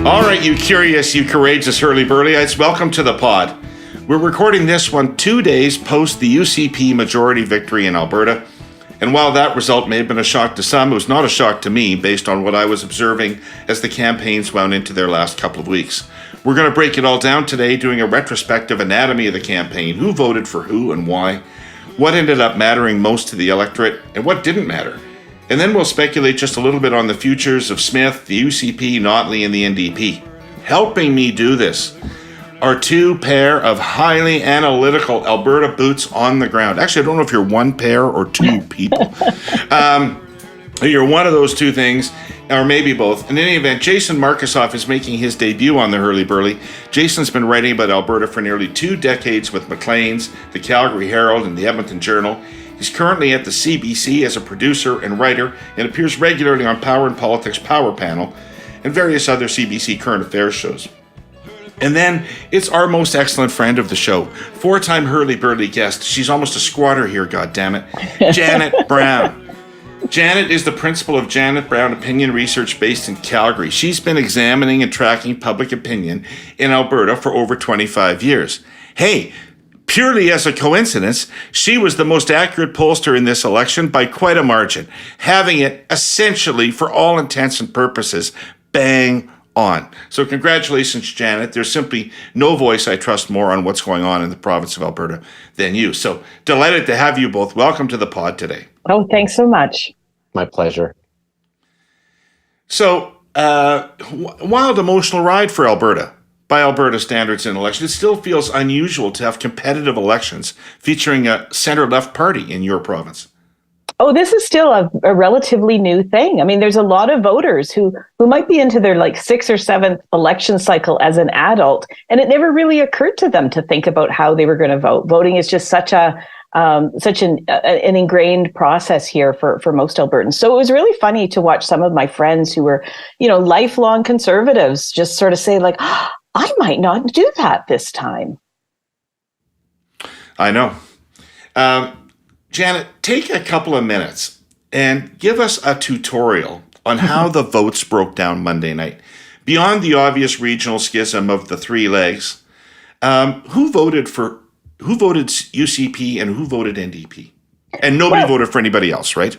All right, you curious, you courageous Herle Burlyites, welcome to the pod. We're recording this one 2 days post the UCP majority victory in Alberta. And while that result may have been a shock to some, it was not a shock to me based on what I was observing as the campaigns wound into their last couple of weeks. We're going to break it all down today, doing a retrospective anatomy of the campaign, who voted for who and why, what ended up mattering most to the electorate, and what didn't matter. And then we'll speculate just a little bit on the futures of Smith, the UCP, Notley, and the NDP. Helping me do this are two pair of highly analytical Alberta boots on the ground. Actually, I don't know if you're one pair or two people. You're one of those two things, or maybe both. In any event, Jason Markusoff is making his debut on the Herle Burly. Jason's been writing about Alberta for nearly 2 decades with Maclean's, the Calgary Herald, and the Edmonton Journal. He's currently at the CBC as a producer and writer and appears regularly on Power and Politics Power Panel and various other CBC current affairs shows. And then it's our most excellent friend of the show, 4-time Herle Burly guest. She's almost a squatter here, goddammit. Janet Brown. Janet is the principal of Janet Brown Opinion Research based in Calgary. She's been examining and tracking public opinion in Alberta for over 25 years. Hey, purely as a coincidence, she was the most accurate pollster in this election by quite a margin, having it essentially, for all intents and purposes, bang on. So congratulations, Janet. There's simply no voice I trust more on what's going on in the province of Alberta than you. So delighted to have you both. Welcome to the pod today. Oh, thanks so much. My pleasure. So, wild emotional ride for Alberta. By Alberta standards in elections, it still feels unusual to have competitive elections featuring a center-left party in your province. Oh, this is still a relatively new thing. I mean, there's a lot of voters who might be into their 6th or 7th election cycle as an adult, and it never really occurred to them to think about how they were going to vote. Voting is just such an ingrained process here for most Albertans. So it was really funny to watch some of my friends who were, lifelong conservatives just sort of say I might not do that this time. I know. Janet, take a couple of minutes and give us a tutorial on how the votes broke down Monday night. Beyond the obvious regional schism of the three legs, who voted UCP and who voted NDP? And nobody voted for anybody else, right?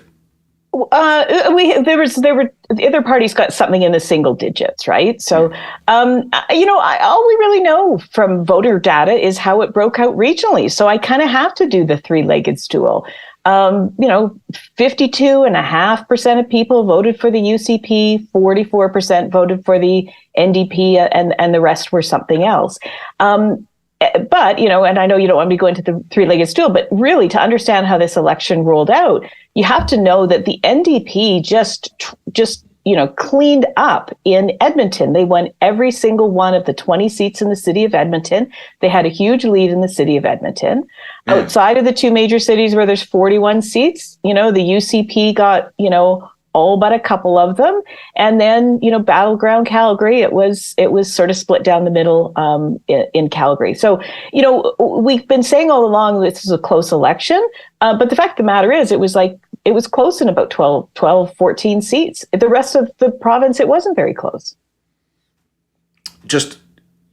The other parties got something in the single digits, right? So, all we really know from voter data is how it broke out regionally. So I kind of have to do the three-legged stool. 52.5% of people voted for the UCP, 44% voted for the NDP, and the rest were something else. But, and I know you don't want me to go into the three-legged stool, but really to understand how this election rolled out, you have to know that the NDP just cleaned up in Edmonton. They won every single one of the 20 seats in the city of Edmonton. They had a huge lead in the city of Edmonton. Yeah. Outside of the two major cities where there's 41 seats, the UCP got, all but a couple of them. And then, battleground Calgary, it was sort of split down the middle in Calgary. So, we've been saying all along this is a close election, but the fact of the matter is it was close in about 12, 14 seats. The rest of the province, it wasn't very close. Just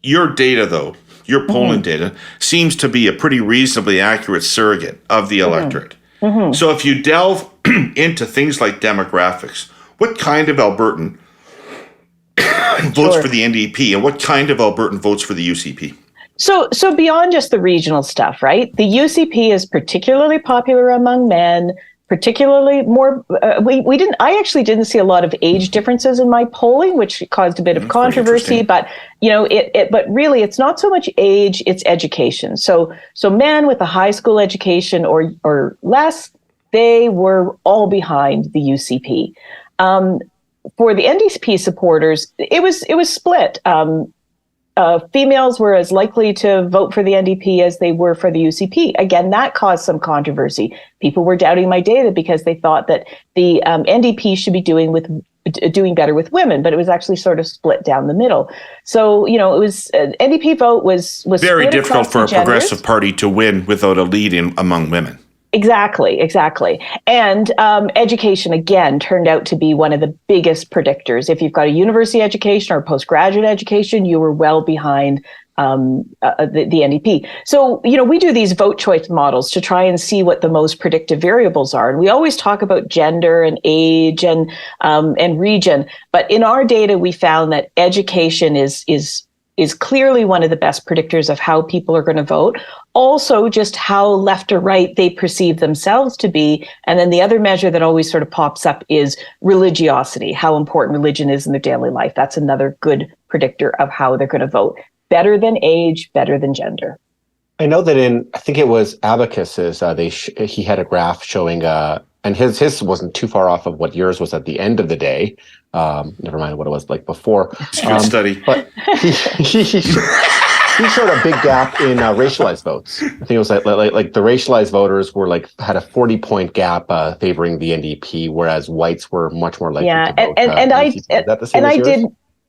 your data, though, your polling data seems to be a pretty reasonably accurate surrogate of the electorate. Mm-hmm. So if you delve into things like demographics, what kind of Albertan votes for the NDP and what kind of Albertan votes for the UCP? So beyond just the regional stuff, right? The UCP is particularly popular among men, particularly more. I actually didn't see a lot of age differences in my polling, which caused a bit of controversy. But but really, it's not so much age; it's education. So men with a high school education or less, they were all behind the UCP. For the NDP supporters, it was split. Females were as likely to vote for the NDP as they were for the UCP. Again, that caused some controversy. People were doubting my data because they thought that the NDP should be doing better with women, but it was actually sort of split down the middle. So, it was NDP vote was very difficult for a progressive party to win without a lead among women. Exactly. And education, again, turned out to be one of the biggest predictors. If you've got a university education or postgraduate education, you were well behind the NDP. So, we do these vote choice models to try and see what the most predictive variables are. And we always talk about gender and age and region. But in our data, we found that education is clearly one of the best predictors of how people are going to vote. Also, just how left or right they perceive themselves to be. And then the other measure that always sort of pops up is religiosity, how important religion is in their daily life. That's another good predictor of how they're going to vote. Better than age, better than gender. I know that I think it was Abacus's, he had a graph showing, and his wasn't too far off of what yours was at the end of the day. Never mind what it was like before. It's a good study. But he showed a big gap in racialized votes. I think it was like the racialized voters were had a 40-point gap favoring the NDP, whereas whites were much more likely to vote.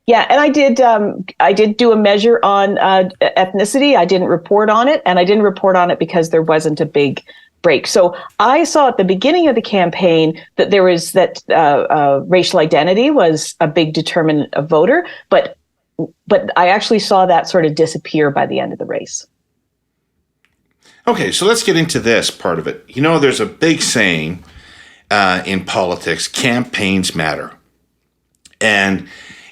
I did do a measure on ethnicity. I didn't report on it, and I didn't report on it because there wasn't a big break. So I saw at the beginning of the campaign that there was racial identity was a big determinant of voter, but I actually saw that sort of disappear by the end of the race. Okay, so let's get into this part of it. There's a big saying in politics, campaigns matter. And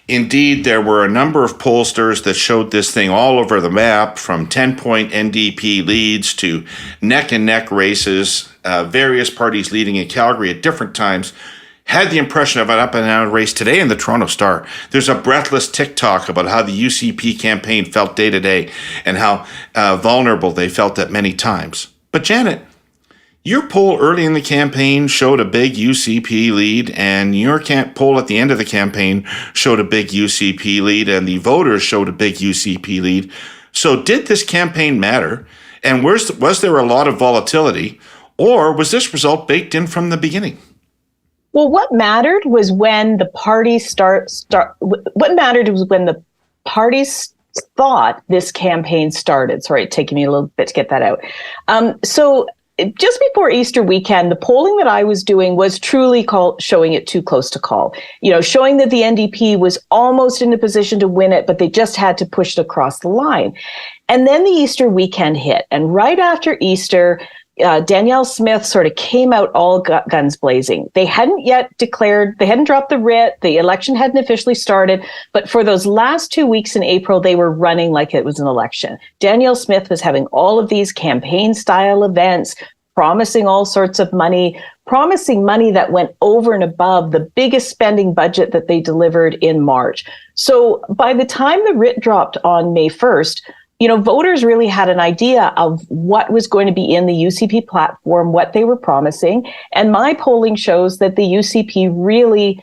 indeed, there were a number of pollsters that showed this thing all over the map, from 10-point NDP leads to neck-and-neck races, various parties leading in Calgary at different times. Had the impression of an up-and-down race today in the Toronto Star. There's a breathless TikTok about how the UCP campaign felt day to day and how vulnerable they felt at many times. But Janet, your poll early in the campaign showed a big UCP lead, and your poll at the end of the campaign showed a big UCP lead, and the voters showed a big UCP lead. So did this campaign matter? And was there a lot of volatility, or was this result baked in from the beginning? Well, what mattered was when the parties what mattered was when the parties thought this campaign started. Sorry, it's taking me a little bit to get that out. So just before Easter weekend, the polling that I was doing was truly showing it too close to call. Showing that the NDP was almost in a position to win it, but they just had to push it across the line. And then the Easter weekend hit. And right after Easter, Danielle Smith sort of came out all guns blazing. They hadn't yet declared, they hadn't dropped the writ, the election hadn't officially started, but for those last 2 weeks in April, they were running like it was an election. Danielle Smith was having all of these campaign-style events, promising all sorts of money, promising money that went over and above the biggest spending budget that they delivered in March. So by the time the writ dropped on May 1st, voters really had an idea of what was going to be in the UCP platform, what they were promising. And my polling shows that the UCP really,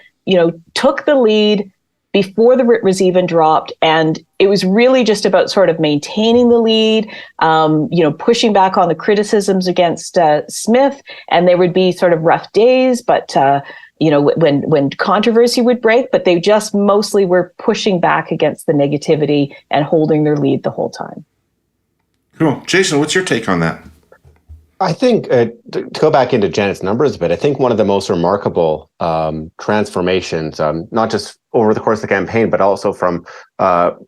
took the lead before the writ was even dropped. And it was really just about sort of maintaining the lead, pushing back on the criticisms against Smith. And there would be sort of rough days, but when controversy would break, but they just mostly were pushing back against the negativity and holding their lead the whole time. Cool. Jason, what's your take on that? I think, to go back into Janet's numbers a bit, I think one of the most remarkable transformations, not just over the course of the campaign, but also from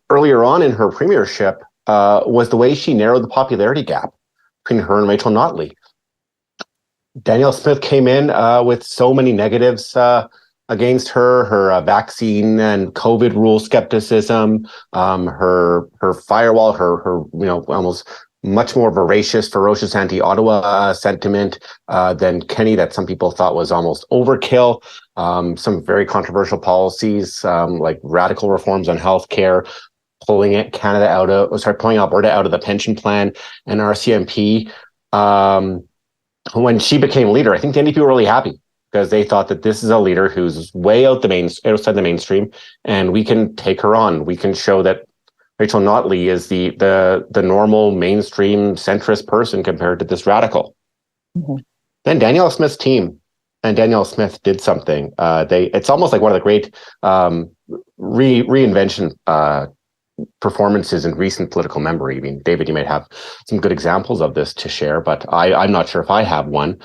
earlier on in her premiership, was the way she narrowed the popularity gap between her and Rachel Notley. Danielle Smith came in with so many negatives against her vaccine and COVID rule skepticism, her firewall, her almost much more ferocious anti-Ottawa sentiment than Kenny, that some people thought was almost overkill. Some very controversial policies like radical reforms on healthcare, pulling Alberta out of the pension plan and RCMP. When she became leader, I think the NDP were really happy because they thought that this is a leader who's way outside the mainstream, and we can take her on. We can show that Rachel Notley is the normal mainstream centrist person compared to this radical. Mm-hmm. Then Danielle Smith's team and Danielle Smith did something. It's almost like one of the great reinvention performances in recent political memory. I mean, David, you might have some good examples of this to share, but I'm not sure if I have one.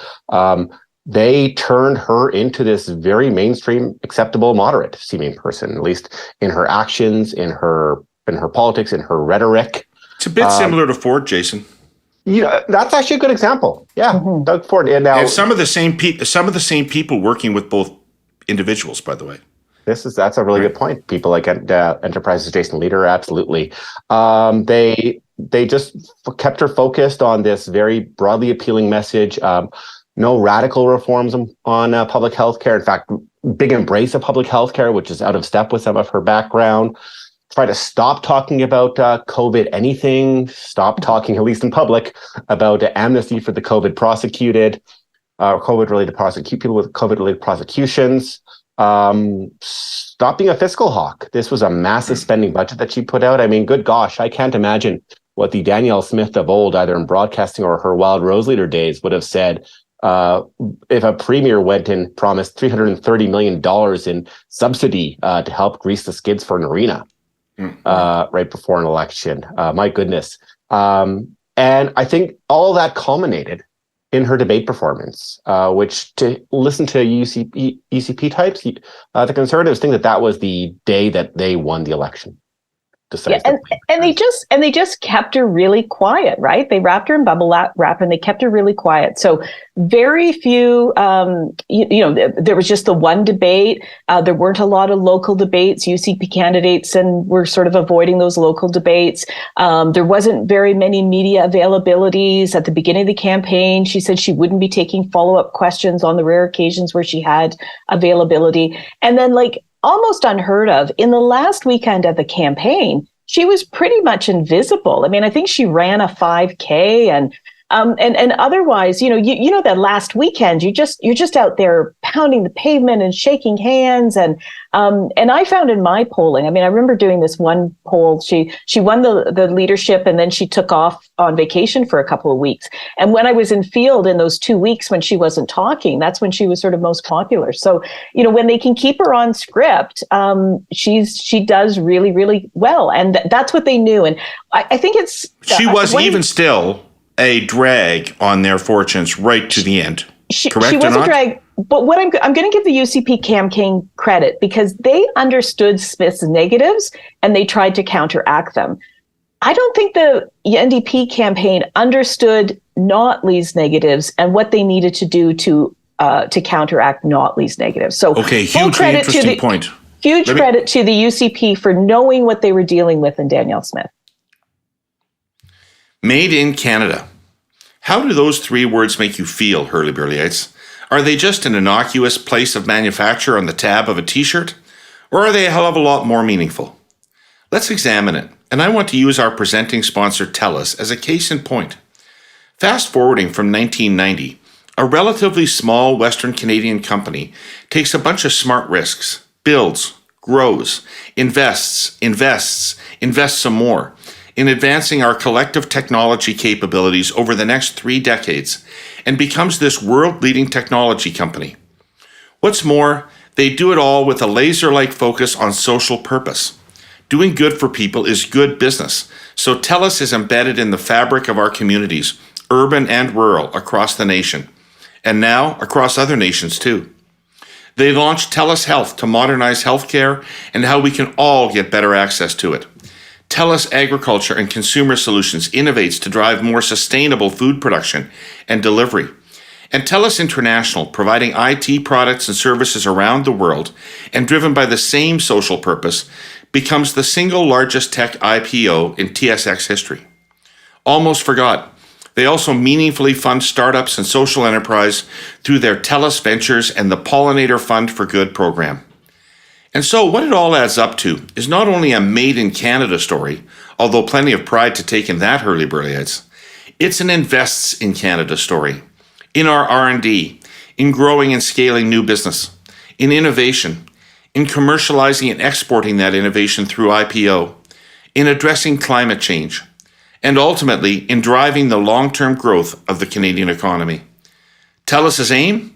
They turned her into this very mainstream, acceptable, moderate seeming person, at least in her actions, in her politics, in her rhetoric. It's a bit similar to Ford, Jason. Yeah, that's actually a good example. Yeah, Doug Ford. And now, And some of the same people working with both individuals, by the way. That's a really good point. People like Enterprise's Jason Leader, absolutely. They just kept her focused on this very broadly appealing message. No radical reforms on public health care. In fact, big embrace of public health care, which is out of step with some of her background. Try to stop talking about COVID anything. Stop talking, at least in public, about amnesty for the COVID prosecuted, COVID-related people with COVID-related prosecutions. Stop being a fiscal hawk. This was a massive spending budget that she put out. I mean, good gosh, I can't imagine what the Danielle Smith of old, either in broadcasting or her Wild Rose Leader days, would have said if a premier went and promised $330 million in subsidy to help grease the skids for an arena right before an election. My goodness. And I think all that culminated in her debate performance, which, to listen to UCP types, the Conservatives think that was the day that they won the election. Yeah, and they just kept her really quiet, right? They wrapped her in bubble wrap and they kept her really quiet. So very few, there was just the one debate. There weren't a lot of local debates. UCP candidates and were sort of avoiding those local debates. There wasn't very many media availabilities at the beginning of the campaign. She said she wouldn't be taking follow-up questions on the rare occasions where she had availability. And then, almost unheard of, in the last weekend of the campaign, she was pretty much invisible. I mean, I think she ran a 5K and otherwise, that last weekend, you're just out there pounding the pavement and shaking hands. And I found in my polling, I mean, I remember doing this one poll, she won the leadership and then she took off on vacation for a couple of weeks. And when I was in field in those 2 weeks when she wasn't talking, that's when she was sort of most popular. So, when they can keep her on script, she does really, really well. And that's what they knew. And I think it's... She was even still a drag on their fortunes right to the end. Correct? She was a drag, but what I'm going to give the UCP campaign credit because they understood Smith's negatives and they tried to counteract them. I don't think the NDP campaign understood Notley's negatives and what they needed to do to counteract Notley's negatives. So, okay, hugely interesting point. Huge credit to the UCP for knowing what they were dealing with in Danielle Smith. Made in Canada. How do those three words make you feel, Herle Burlyites? Are they just an innocuous place of manufacture on the tab of a t-shirt? Or are they a hell of a lot more meaningful? Let's examine it, and I want to use our presenting sponsor Telus as a case in point. Fast forwarding from 1990, a relatively small Western Canadian company takes a bunch of smart risks, builds, grows, invests some more, in advancing our collective technology capabilities over the next 3 decades and becomes this world-leading technology company. What's more, they do it all with a laser-like focus on social purpose. Doing good for people is good business, so Telus is embedded in the fabric of our communities, urban and rural, across the nation, and now across other nations too. They launched Telus Health to modernize healthcare and how we can all get better access to it. Telus Agriculture and Consumer Solutions innovates to drive more sustainable food production and delivery. And Telus International, providing IT products and services around the world and driven by the same social purpose, becomes the single largest tech IPO in TSX history. Almost forgot, they also meaningfully fund startups and social enterprise through their Telus Ventures and the Pollinator Fund for Good program. And so what it all adds up to is not only a made in Canada story, although plenty of pride to take in that, Herle Burlyites, it's an invests in Canada story, in our R&D, in growing and scaling new business, in innovation, in commercializing and exporting that innovation through IPO, in addressing climate change, and ultimately in driving the long-term growth of the Canadian economy. Telus' aim?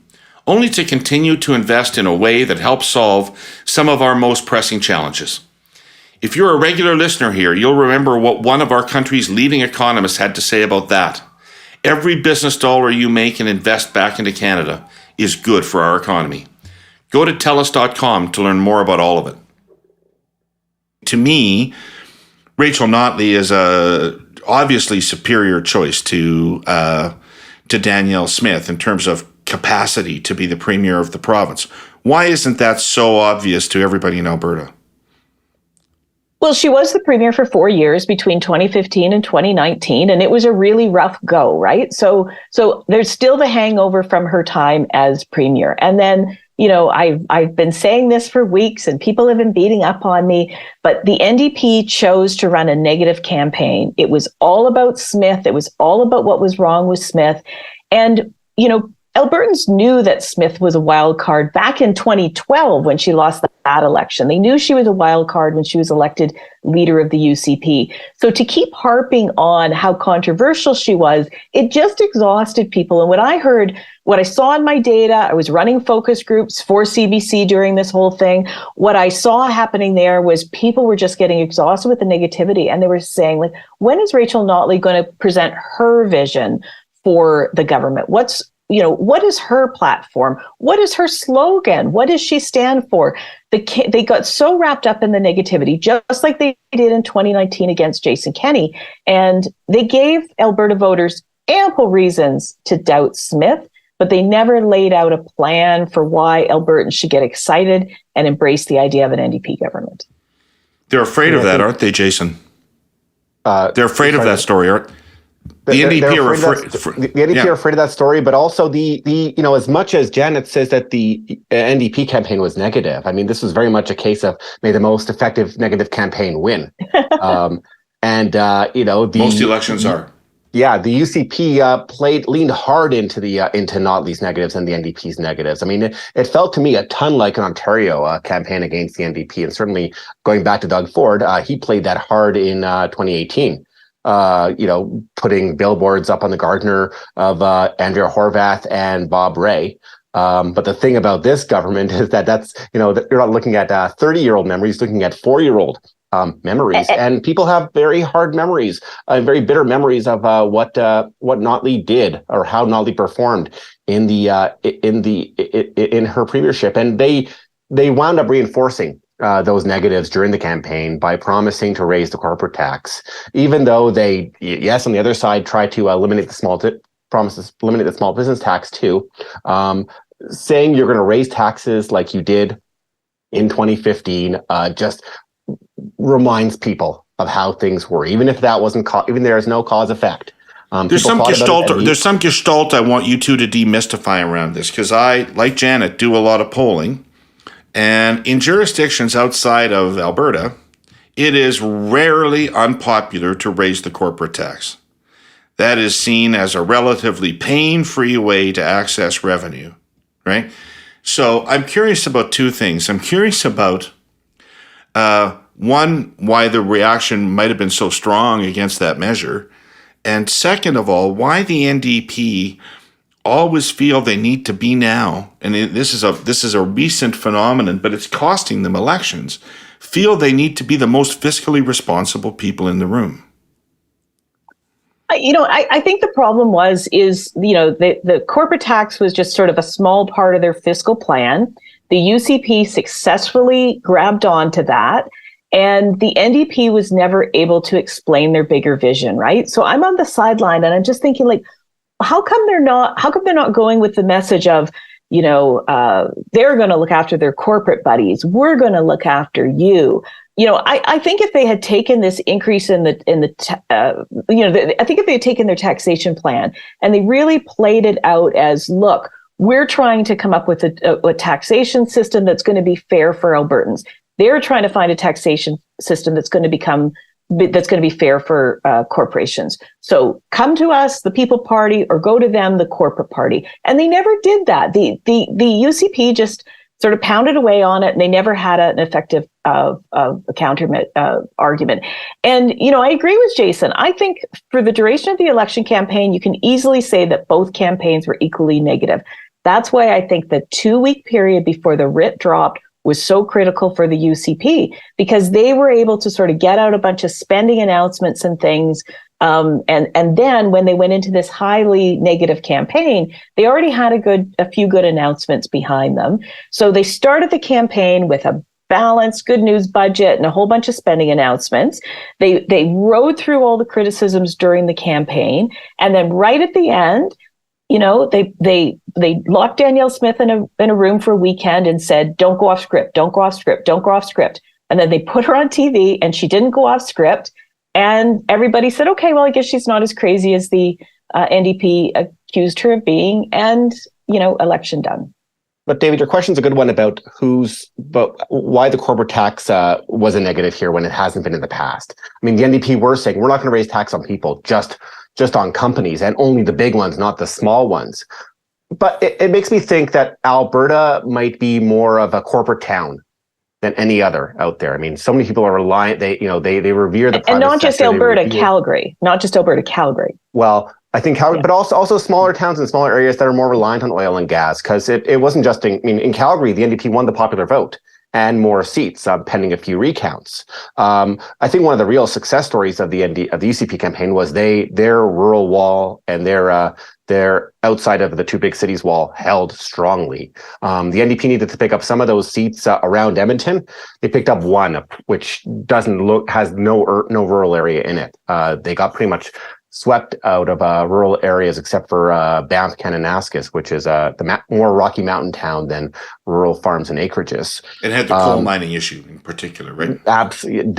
Only to continue to invest in a way that helps solve some of our most pressing challenges. If you're a regular listener here, you'll remember what one of our country's leading economists had to say about that. Every business dollar you make and invest back into Canada is good for our economy. Go to Telus.com to learn more about all of it. To me, Rachel Notley is a obviously superior choice to Danielle Smith in terms of capacity to be the premier of the province. Why isn't that so obvious to everybody in Alberta? Well, she was the premier for 4 years between 2015 and 2019, and it was a really rough go, right? So there's still the hangover from her time as premier. And then, I've been saying this for weeks and people have been beating up on me, but the NDP chose to run a negative campaign. It was all about Smith. It was all about what was wrong with Smith. And, Albertans knew that Smith was a wild card back in 2012 when she lost that election. They knew she was a wild card when she was elected leader of the UCP. So to keep harping on how controversial she was, it just exhausted people. And what I saw in my data, I was running focus groups for CBC during this whole thing. What I saw happening there was people were just getting exhausted with the negativity. And they were saying, like, when is Rachel Notley going to present her vision for the government? What is her platform? What is her slogan? What does she stand for? They got so wrapped up in the negativity, just like they did in 2019 against Jason Kenney. And they gave Alberta voters ample reasons to doubt Smith, but they never laid out a plan for why Albertans should get excited and embrace the idea of an NDP government. They're afraid of that, aren't they, Jason? They're afraid of that story, aren't they? The NDP are afraid of that story, but also as much as Janet says that the NDP campaign was negative, I mean, this was very much a case of may the most effective negative campaign win. Most elections are. Yeah, the UCP leaned hard into Notley's negatives and the NDP's negatives. I mean, it felt to me a ton like an Ontario campaign against the NDP, and certainly going back to Doug Ford, he played that hard in 2018. Putting billboards up on the Gardiner of Andrea Horwath and Bob Rae. But the thing about this government is that you're not looking at 30-year-old memories, looking at 4-year-old memories. And people have very hard memories, very bitter memories of what Notley did or how Notley performed in her premiership. And they wound up reinforcing those negatives during the campaign by promising to raise the corporate tax, even though they, on the other side, try to eliminate the small business tax too, saying you're going to raise taxes like you did in 2015, just reminds people of how things were, even if that wasn't, even there is no cause effect. There's some gestalt I want you two to demystify around this, because I, like Janet, do a lot of polling. And in jurisdictions outside of Alberta, it is rarely unpopular to raise the corporate tax. That is seen as a relatively pain-free way to access revenue, right? So I'm curious about two things. I'm curious about, one, why the reaction might have been so strong against that measure. And second of all, why the NDP always feel they need to be now, and this is a recent phenomenon, but it's costing them elections, feel they need to be the most fiscally responsible people in the room. I think the problem is the corporate tax was just sort of a small part of their fiscal plan. The UCP successfully grabbed onto that, and the NDP was never able to explain their bigger vision, right? So I'm on the sideline and I'm just thinking, like, how come they're not going with the message of, they're going to look after their corporate buddies. We're going to look after you. I think if they had taken this increase I think if they had taken their taxation plan and they really played it out as, look, we're trying to come up with a taxation system that's going to be fair for Albertans. They're trying to find a taxation system that's going to be fair for corporations. So come to us, the People Party, or go to them, the corporate party. And they never did that. The UCP just sort of pounded away on it, and they never had an effective counter argument. And, I agree with Jason. I think for the duration of the election campaign, you can easily say that both campaigns were equally negative. That's why I think the 2-week period before the writ dropped was so critical for the UCP, because they were able to sort of get out a bunch of spending announcements and things. And then when they went into this highly negative campaign, they already had a few good announcements behind them. So they started the campaign with a balanced, good news budget and a whole bunch of spending announcements. They rode through all the criticisms during the campaign, and then right at the end, they locked Danielle Smith in a room for a weekend and said, "Don't go off script, don't go off script, don't go off script." And then they put her on TV, and she didn't go off script. And everybody said, "Okay, well, I guess she's not as crazy as the NDP accused her of being," and election done. But David, your question's a good one about why the corporate tax was a negative here when it hasn't been in the past. I mean, the NDP were saying we're not going to raise tax on people, just on companies, and only the big ones, not the small ones. But it makes me think that Alberta might be more of a corporate town than any other out there. I mean, so many people are reliant. They revere the private and not just sector. Alberta, Calgary, not just Alberta, Calgary. Well, I think Calgary, but also smaller towns and smaller areas that are more reliant on oil and gas, because it wasn't just in Calgary, the NDP won the popular vote and more seats, pending a few recounts. I think one of the real success stories of the UCP campaign was their rural wall and their outside of the two big cities wall held strongly. The NDP needed to pick up some of those seats around Edmonton. They picked up one, which has no rural area in it. They got pretty much swept out of rural areas except for Banff, Kananaskis, which is the more Rocky Mountain town than rural farms and acreages. It had the coal mining issue in particular, right? Absolutely,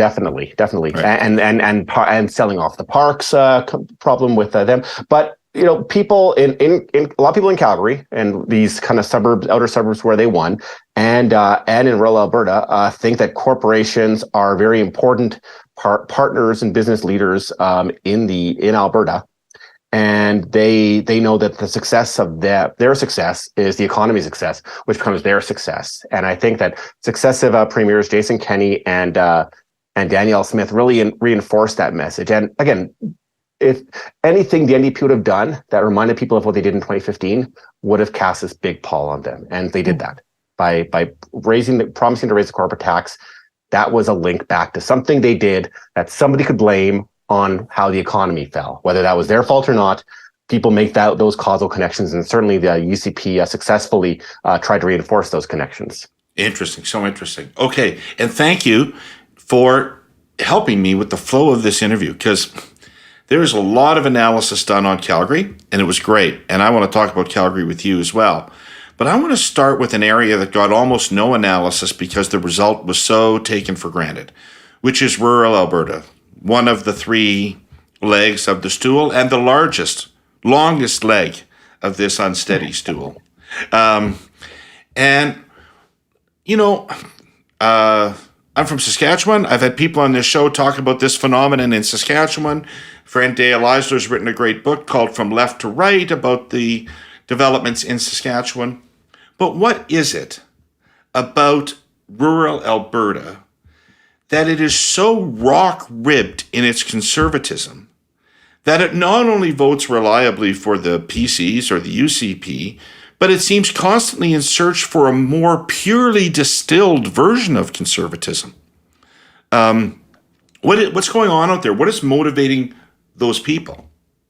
definitely, right. and selling off the parks problem with them. But people in a lot of people in Calgary and these kind of outer suburbs where they won, and in rural Alberta, think that corporations are very important partners and business leaders in Alberta, and they know that the success of their success is the economy's success, which becomes their success. And I think that successive premiers Jason Kenney and Danielle Smith really reinforced that message. And again, if anything the NDP would have done that reminded people of what they did in 2015 would have cast this big pall on them, and they did that by promising to raise the corporate tax. That was a link back to something they did that somebody could blame on how the economy fell. Whether that was their fault or not, people make those causal connections, and certainly the UCP successfully tried to reinforce those connections. Interesting, so interesting. Okay, and thank you for helping me with the flow of this interview, because there's a lot of analysis done on Calgary, and it was great. And I want to talk about Calgary with you as well. But I want to start with an area that got almost no analysis because the result was so taken for granted, which is rural Alberta, one of the three legs of the stool and the longest leg of this unsteady stool. I'm from Saskatchewan. I've had people on this show talk about this phenomenon in Saskatchewan. Friend Dale Eisler's written a great book called From Left to Right about the developments in Saskatchewan. But what is it about rural Alberta that it is so rock-ribbed in its conservatism that it not only votes reliably for the PCs or the UCP, but it seems constantly in search for a more purely distilled version of conservatism? What's going on out there? What is motivating those people?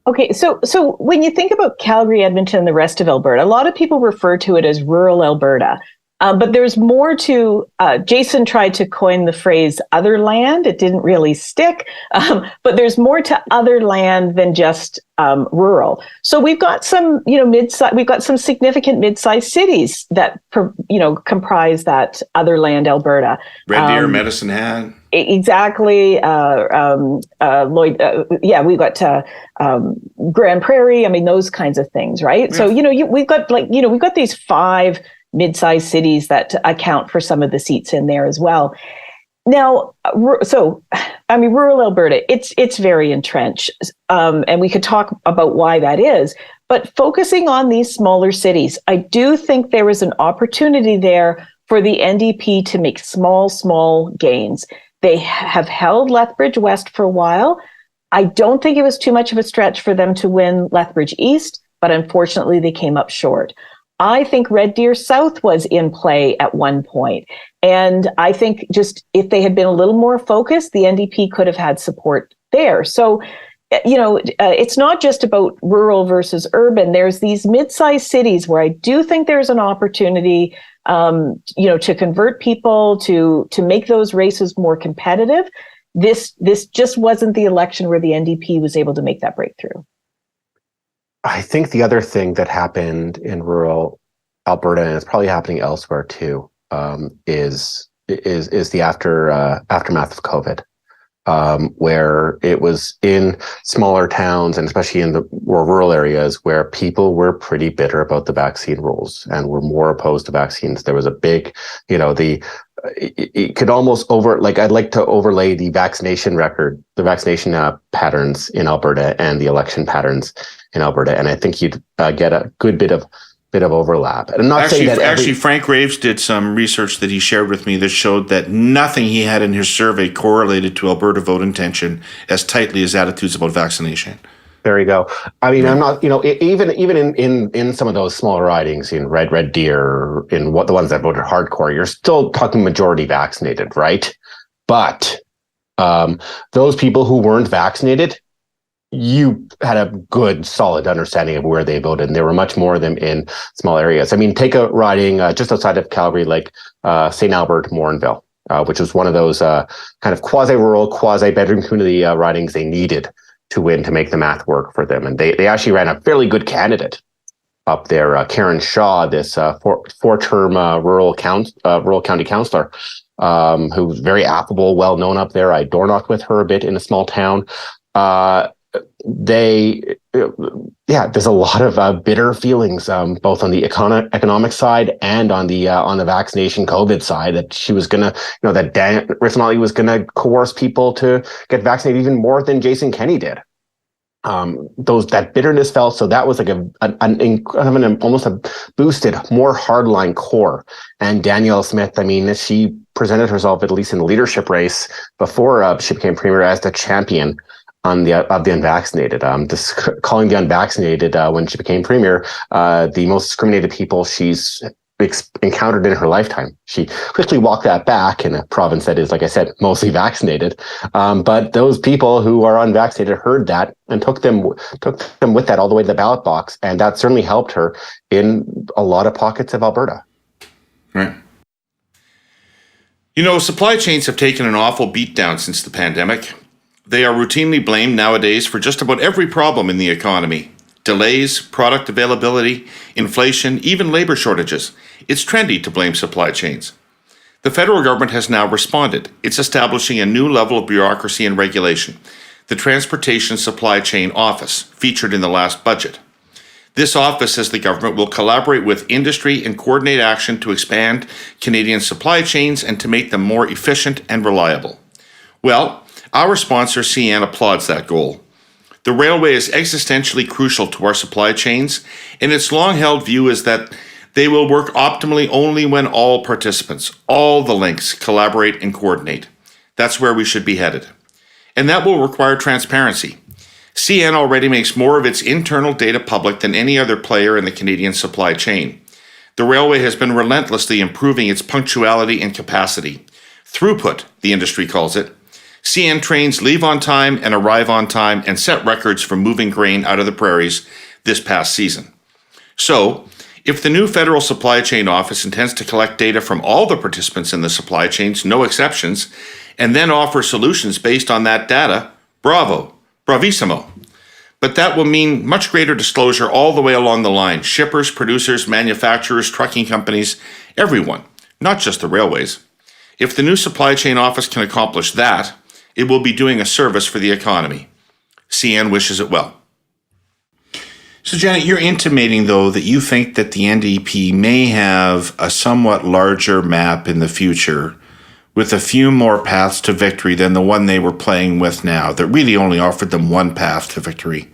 Okay, so when you think about Calgary, Edmonton, and the rest of Alberta, a lot of people refer to it as rural Alberta. But there's more to, Jason tried to coin the phrase other land. It didn't really stick, but there's more to other land than just rural. So we've got some, we've got some significant mid-sized cities that, comprise that other land Alberta. Red Deer, Medicine Hat. Exactly. Lloyd, we've got Grand Prairie. I mean, those kinds of things, right? Yeah. So, we've got these 5 mid-sized cities that account for some of the seats in there as well. Now, rural Alberta, it's very entrenched, and we could talk about why that is. But focusing on these smaller cities, I do think there is an opportunity there for the NDP to make small gains. They have held Lethbridge West for a while. I don't think it was too much of a stretch for them to win Lethbridge East, but unfortunately they came up short. I think Red Deer South was in play at one point. And I think just if they had been a little more focused, the NDP could have had support there. So, it's not just about rural versus urban. There's these mid-sized cities where I do think there's an opportunity, to convert people, to make those races more competitive. This just wasn't the election where the NDP was able to make that breakthrough. I think the other thing that happened in rural Alberta, and it's probably happening elsewhere too, is the aftermath of COVID. Where it was in smaller towns and especially in the more rural areas where people were pretty bitter about the vaccine rules and were more opposed to vaccines. There was a big, it could almost I'd like to overlay the vaccination record, the vaccination patterns in Alberta and the election patterns in Alberta. And I think you'd get a good bit of overlap. And I'm not saying that actually, Frank Graves did some research that he shared with me that showed that nothing he had in his survey correlated to Alberta vote intention as tightly as attitudes about vaccination. There you go. I mean, I'm not, even in some of those smaller ridings in Red Deer, in the ones that voted hardcore, you're still talking majority vaccinated, right? But those people who weren't vaccinated, you had a good, solid understanding of where they voted, and there were much more of them in small areas. I mean, take a riding just outside of Calgary, like St. Albert, Morinville, which was one of those kind of quasi-rural, quasi-bedroom community ridings they needed to win to make the math work for them. And they actually ran a fairly good candidate up there, Karen Shaw, this four-term rural county councillor, who's very affable, well-known up there. I door-knocked with her a bit in a small town. There's a lot of bitter feelings, both on the economic side and on the vaccination COVID side, that she was gonna, that Notley was gonna coerce people to get vaccinated even more than Jason Kenney did. That bitterness felt, so that was like almost a boosted, more hardline core. And Danielle Smith, I mean, she presented herself, at least in the leadership race before she became premier, as the champion of the unvaccinated, calling the unvaccinated when she became premier the most discriminated people she's encountered in her lifetime. She quickly walked that back in a province that is, like I said, mostly vaccinated. But those people who are unvaccinated heard that and took them with that all the way to the ballot box, and that certainly helped her in a lot of pockets of Alberta. Right. Supply chains have taken an awful beatdown since the pandemic. They are routinely blamed nowadays for just about every problem in the economy. Delays, product availability, inflation, even labor shortages. It's trendy to blame supply chains. The federal government has now responded. It's establishing a new level of bureaucracy and regulation, the Transportation Supply Chain Office, featured in the last budget. This office, says the government, will collaborate with industry and coordinate action to expand Canadian supply chains and to make them more efficient and reliable. Well, our sponsor, CN, applauds that goal. The railway is existentially crucial to our supply chains, and its long-held view is that they will work optimally only when all participants, all the links, collaborate and coordinate. That's where we should be headed. And that will require transparency. CN already makes more of its internal data public than any other player in the Canadian supply chain. The railway has been relentlessly improving its punctuality and capacity. Throughput, the industry calls it. CN trains leave on time and arrive on time and set records for moving grain out of the prairies this past season. So, if the new federal supply chain office intends to collect data from all the participants in the supply chains, no exceptions, and then offer solutions based on that data, bravo, bravissimo. But that will mean much greater disclosure all the way along the line. Shippers, producers, manufacturers, trucking companies, everyone, not just the railways. If the new supply chain office can accomplish that, it will be doing a service for the economy. CN wishes it well. So, Janet, you're intimating, though, that you think that the NDP may have a somewhat larger map in the future with a few more paths to victory than the one they were playing with now, that really only offered them one path to victory,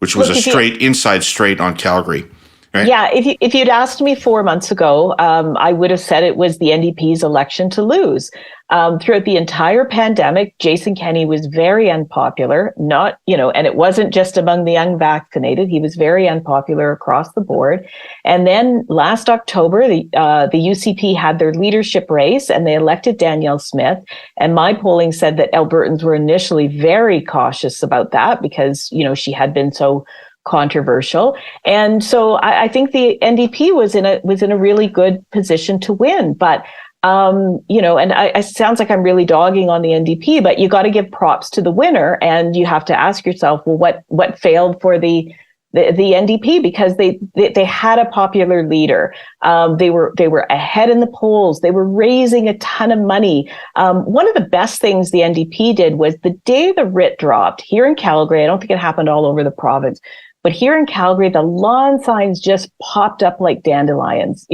which was inside straight on Calgary. Right? Yeah, if you'd asked me 4 months ago, I would have said it was the NDP's election to lose. Throughout the entire pandemic, Jason Kenney was very unpopular, and it wasn't just among the unvaccinated. He was very unpopular across the board. And then last October, the UCP had their leadership race and they elected Danielle Smith. And my polling said that Albertans were initially very cautious about that because, she had been so controversial. And so I think the NDP was in a really good position to win. But and it sounds like I'm really dogging on the NDP, but you got to give props to the winner, and you have to ask yourself, well, what failed for the NDP, because they had a popular leader. They were ahead in the polls. They were raising a ton of money. One of the best things the NDP did was the day the writ dropped here in Calgary. I don't think it happened all over the province, but here in Calgary, the lawn signs just popped up like dandelions.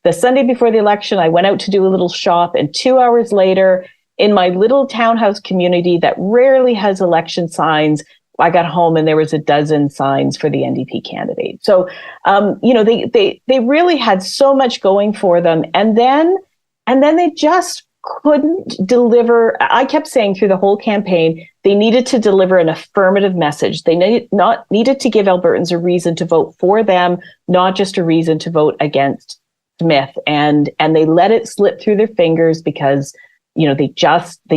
The Sunday before the election, I went out to do a little shop, and 2 hours later, in my little townhouse community that rarely has election signs, I got home and there was a dozen signs for the NDP candidate. So, they really had so much going for them, and then they just couldn't deliver. I kept saying through the whole campaign, they needed to deliver an affirmative message. They needed to give Albertans a reason to vote for them, not just a reason to vote against Smith. And they let it slip through their fingers because, they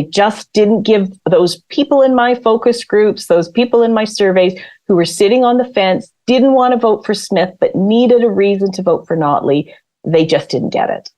just didn't give those people in my focus groups, those people in my surveys who were sitting on the fence, didn't want to vote for Smith, but needed a reason to vote for Notley. They just didn't get it.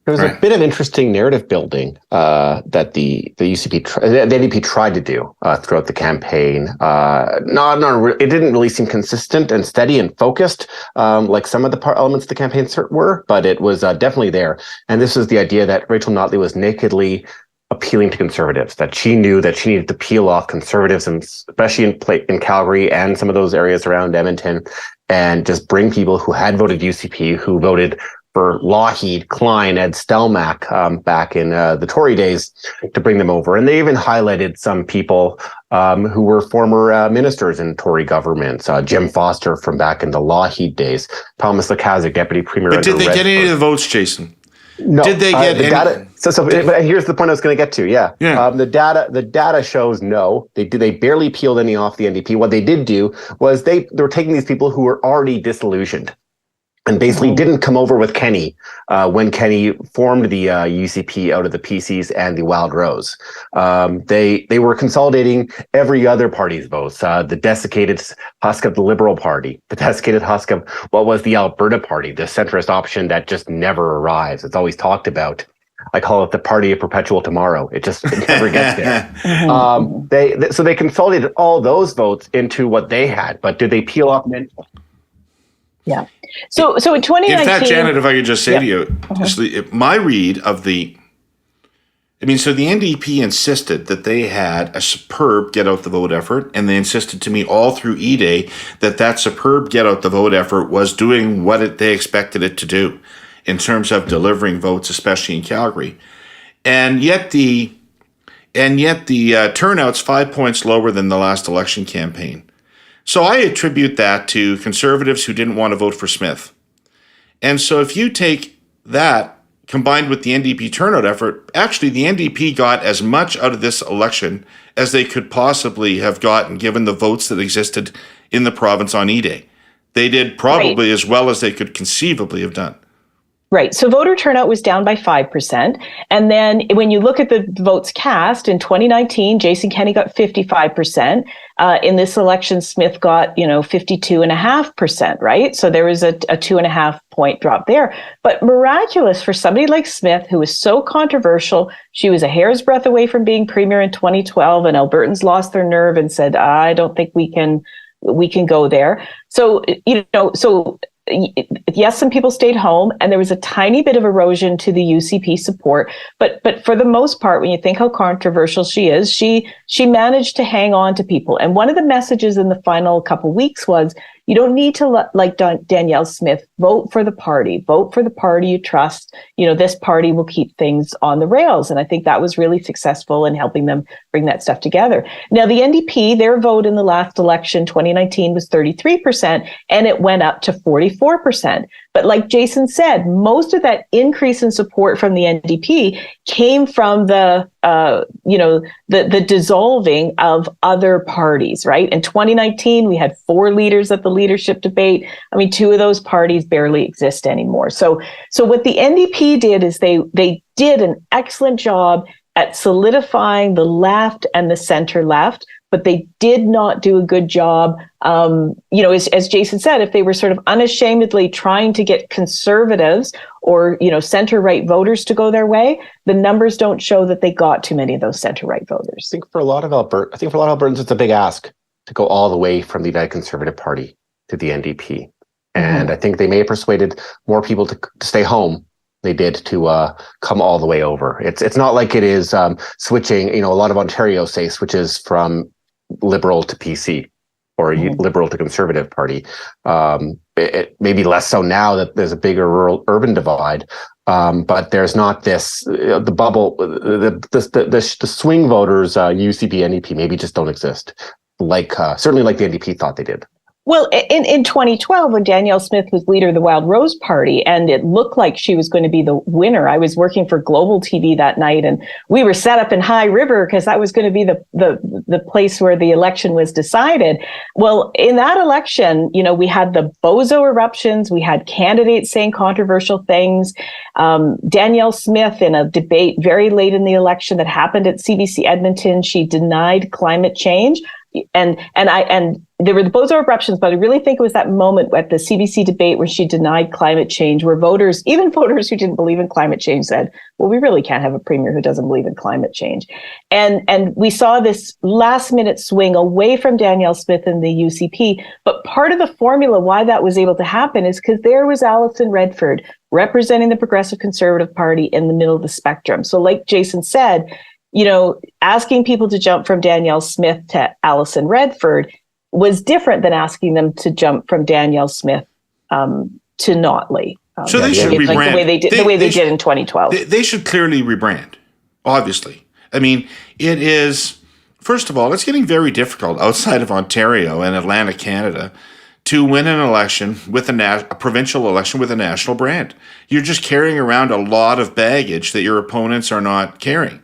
There was a bit of interesting narrative building that the UCP, the NDP tried to do throughout the campaign. It didn't really seem consistent and steady and focused like some of the elements of the campaign were, but it was definitely there. And this was the idea that Rachel Notley was nakedly appealing to conservatives, that she knew that she needed to peel off conservatives, and especially in Calgary and some of those areas around Edmonton, and just bring people who had voted UCP, who voted for Lougheed, Klein, Ed Stelmach back in the Tory days, to bring them over. And they even highlighted some people who were former ministers in Tory governments. Jim Foster from back in the Lougheed days, Thomas Lakazik, deputy premier. But did they get any of the votes, Jason? No. Did they get any? Data? But here's the point I was going to get to. Yeah. The data shows no. They barely peeled any off the NDP. What they did do was they were taking these people who were already disillusioned, and basically didn't come over with Kenney when Kenney formed the UCP out of the PCs and the Wild Rose. They were consolidating every other party's votes. The desiccated husk of the Liberal Party, the desiccated husk of what was the Alberta Party, the centrist option that just never arrives. It's always talked about. I call it the party of perpetual tomorrow. It never gets there. So they consolidated all those votes into what they had, but did they peel off many? Yeah. So in 2019... In fact, Janet, if I could just say to you, my read of so the NDP insisted that they had a superb get-out-the-vote effort, and they insisted to me all through E-Day that superb get-out-the-vote effort was doing what they expected it to do in terms of delivering votes, especially in Calgary. And yet the turnout's 5 points lower than the last election campaign. So I attribute that to conservatives who didn't want to vote for Smith. And so if you take that combined with the NDP turnout effort, actually the NDP got as much out of this election as they could possibly have gotten given the votes that existed in the province on E-Day. They did probably as well as they could conceivably have done. Right. So voter turnout was down by 5%. And then when you look at the votes cast in 2019, Jason Kenney got 55%. In this election, Smith got, 52.5%, right? So there was a 2.5 point drop there. But miraculous for somebody like Smith, who was so controversial. She was a hair's breadth away from being premier in 2012, and Albertans lost their nerve and said, I don't think we can go there. So, yes, some people stayed home, and there was a tiny bit of erosion to the UCP support. But for the most part, when you think how controversial she is, she managed to hang on to people. And one of the messages in the final couple weeks was, you don't need to, like Danielle Smith, vote for the party. Vote for the party you trust. This party will keep things on the rails. And I think that was really successful in helping them bring that stuff together. Now, the NDP, their vote in the last election, 2019, was 33%, and it went up to 44%. But like Jason said, most of that increase in support from the NDP came from the dissolving of other parties, right? In 2019, we had 4 leaders at the leadership debate. I mean, 2 of those parties barely exist anymore. So what the NDP did is they did an excellent job at solidifying the left and the center left, but they did not do a good job. As Jason said, if they were sort of unashamedly trying to get conservatives or, center-right voters to go their way, the numbers don't show that they got too many of those center-right voters. I think for a lot of Albertans, it's a big ask to go all the way from the United Conservative Party to the NDP. And I think they may have persuaded more people to stay home they did to come all the way over. It's not like it is switching, a lot of Ontario, say, switches from Liberal to PC or Liberal to Conservative Party. It may be less so now that there's a bigger rural-urban divide, but there's not this, the bubble, the swing voters, UCP, NDP, maybe just don't exist, certainly like the NDP thought they did. Well, in 2012, when Danielle Smith was leader of the Wild Rose Party, and it looked like she was going to be the winner, I was working for Global TV that night, and we were set up in High River because that was going to be the place where the election was decided. Well, in that election, we had the bozo eruptions, we had candidates saying controversial things. Danielle Smith, in a debate very late in the election that happened at CBC Edmonton, she denied climate change. And there were the bozo eruptions, but I really think it was that moment at the CBC debate where she denied climate change, where even voters who didn't believe in climate change said, well, we really can't have a premier who doesn't believe in climate change. And we saw this last minute swing away from Danielle Smith and the UCP. But part of the formula why that was able to happen is because there was Alison Redford representing the Progressive Conservative Party in the middle of the spectrum. So like Jason said, asking people to jump from Danielle Smith to Alison Redford was different than asking them to jump from Danielle Smith to Notley. So they should rebrand. Like the way they did in 2012. They should clearly rebrand, obviously. I mean, it is, first of all, it's getting very difficult outside of Ontario and Atlantic Canada to win an election with a provincial election with a national brand. You're just carrying around a lot of baggage that your opponents are not carrying.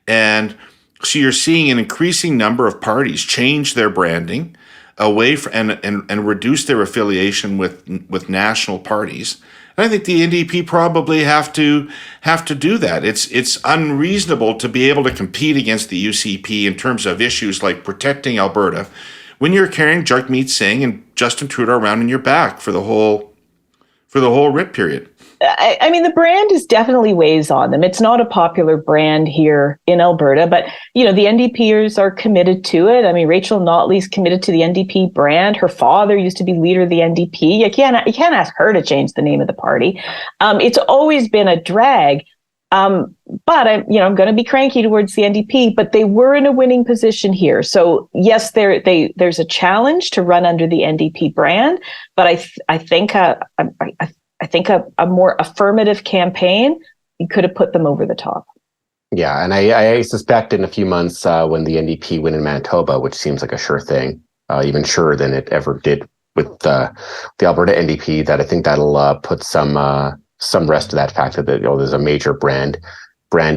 And so you're seeing an increasing number of parties change their branding away from, and reduce their affiliation with national parties. And I think the NDP probably have to do that. It's unreasonable to be able to compete against the UCP in terms of issues like protecting Alberta when you're carrying Jagmeet Singh and Justin Trudeau around in your back for the whole writ period. I mean, the brand is definitely weighs on them. It's not a popular brand here in Alberta, but, the NDPers are committed to it. I mean, Rachel Notley's committed to the NDP brand. Her father used to be leader of the NDP. You can't ask her to change the name of the party. It's always been a drag. But I'm going to be cranky towards the NDP, but they were in a winning position here. So yes, there's a challenge to run under the NDP brand, but I think a more affirmative campaign could have put them over the top. Yeah, and I suspect in a few months when the NDP win in Manitoba, which seems like a sure thing, even surer than it ever did with the Alberta NDP, that I think that'll put some rest to that fact that there's a major brand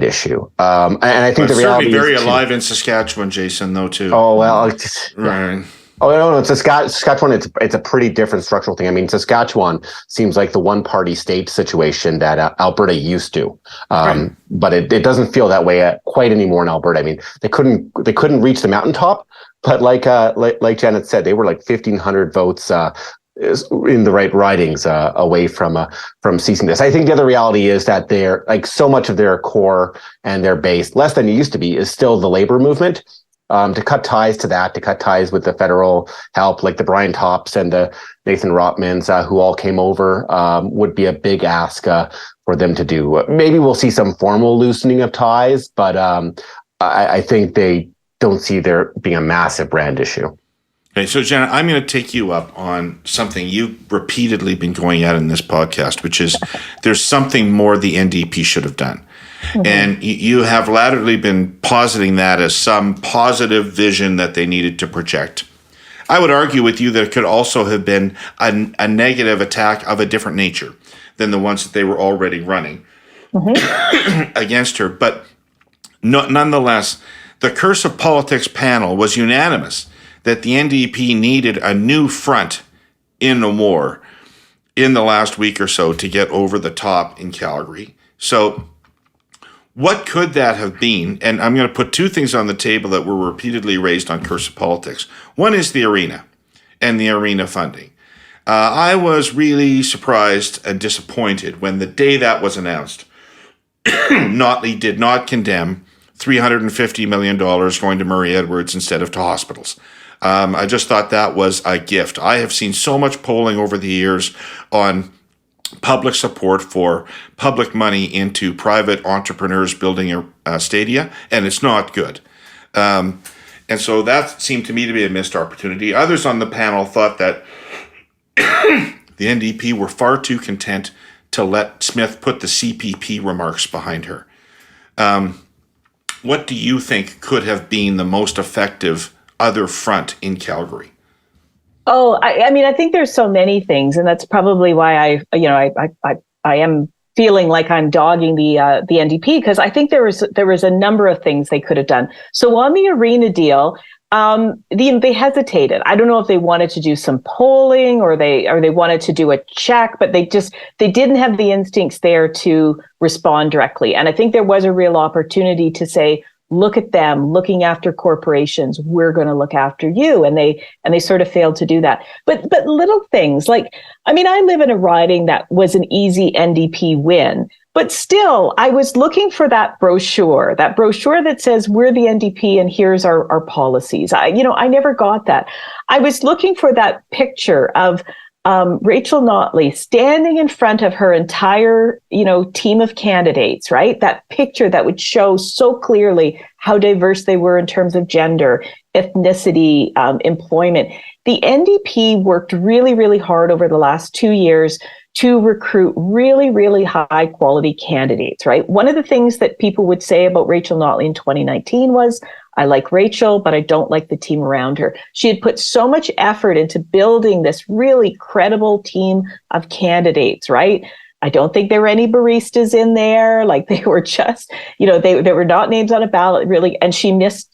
issue. And I think the reality certainly very alive in Saskatchewan, Jason, though too. Oh well, right. Oh no! It's Saskatchewan. It's a pretty different structural thing. I mean, Saskatchewan seems like the one-party state situation that Alberta used to, Right. But it doesn't feel that way quite anymore in Alberta. I mean, they couldn't reach the mountaintop, but like Janet said, they were like 1,500 votes in the right ridings away from ceasing this. I think the other reality is that they're like so much of their core and their base, less than it used to be, is still the labor movement. To cut ties with the federal help, like the Brian Tops and the Nathan Rotmans, who all came over, would be a big ask for them to do. Maybe we'll see some formal loosening of ties, but I think they don't see there being a massive brand issue. Okay, so Janet, I'm going to take you up on something you've repeatedly been going at in this podcast, which is there's something more the NDP should have done. Mm-hmm. And you have latterly been positing that as some positive vision that they needed to project. I would argue with you that it could also have been a negative attack of a different nature than the ones that they were already running against her. But nonetheless, the Curse of Politics panel was unanimous that the NDP needed a new front in the war in the last week or so to get over the top in Calgary. So what could that have been? And I'm going to put two things on the table that were repeatedly raised on Curse of Politics. One is the arena and the arena funding. I was really surprised and disappointed when the day that was announced, Notley did not condemn $350 million going to Murray Edwards instead of to hospitals. I just thought that was a gift. I have seen so much polling over the years on public support for public money into private entrepreneurs building a stadia, and it's not good. And so that seemed to me to be a missed opportunity. Others on the panel thought that the NDP were far too content to let Smith put the CPP remarks behind her. What do you think could have been the most effective other front in Calgary? Oh, I mean, I think there's so many things, and that's probably why I am feeling like I'm dogging the NDP, because I think there was a number of things they could have done. So on the Arena Deal, they hesitated. I don't know if they wanted to do some polling or they wanted to do a check, but they didn't have the instincts there to respond directly. And I think there was a real opportunity to say, look at them looking after corporations. We're going to look after you. And they sort of failed to do that. But little things like, I mean, I live in a riding that was an easy NDP win, but still I was looking for that brochure that says we're the NDP and here's our policies. I never got that. I was looking for that picture of Rachel Notley standing in front of her entire, team of candidates, right? That picture that would show so clearly how diverse they were in terms of gender, ethnicity, employment. The NDP worked really, really hard over the last 2 years to recruit really, really high quality candidates, right? One of the things that people would say about Rachel Notley in 2019 was, I like Rachel, but I don't like the team around her. She had put so much effort into building this really credible team of candidates, right? I don't think there were any baristas in there. Like they were just, they were not names on a ballot really. And she missed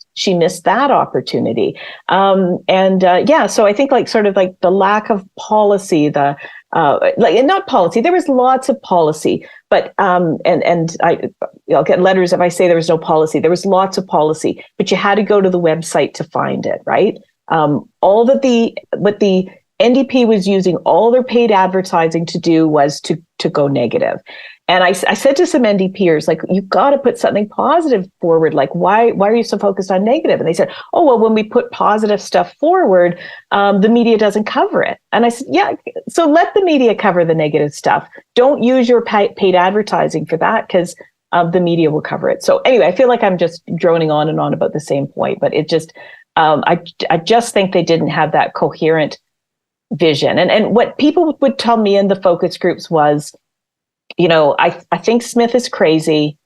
that opportunity. So I think sort of the lack of policy, not policy, there was lots of policy, but, I'll get letters if I say there was no policy. There was lots of policy, but you had to go to the website to find it, right? What the NDP was using all their paid advertising to do was to go negative. And I said to some NDPers, you've got to put something positive forward. Why are you so focused on negative? And they said, oh, well, when we put positive stuff forward, the media doesn't cover it. And I said, yeah, so let the media cover the negative stuff. Don't use your paid advertising for that, because the media will cover it. So anyway, I feel like I'm just droning on and on about the same point, but it just, I just think they didn't have that coherent vision. And what people would tell me in the focus groups was, I think Smith is crazy,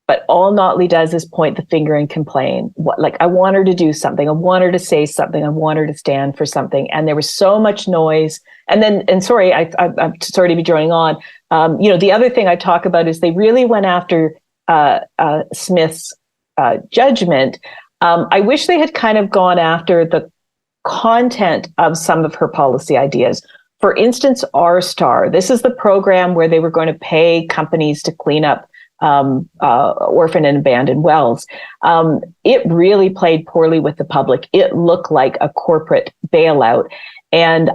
but all Notley does is point the finger and complain. I want her to do something. I want her to say something. I want her to stand for something. And there was so much noise. And sorry, I'm sorry to be droning on. The other thing I talk about is they really went after Smith's judgment. I wish they had kind of gone after the content of some of her policy ideas. For instance, R-Star. This is the program where they were going to pay companies to clean up orphan and abandoned wells. It really played poorly with the public. It looked like a corporate bailout. And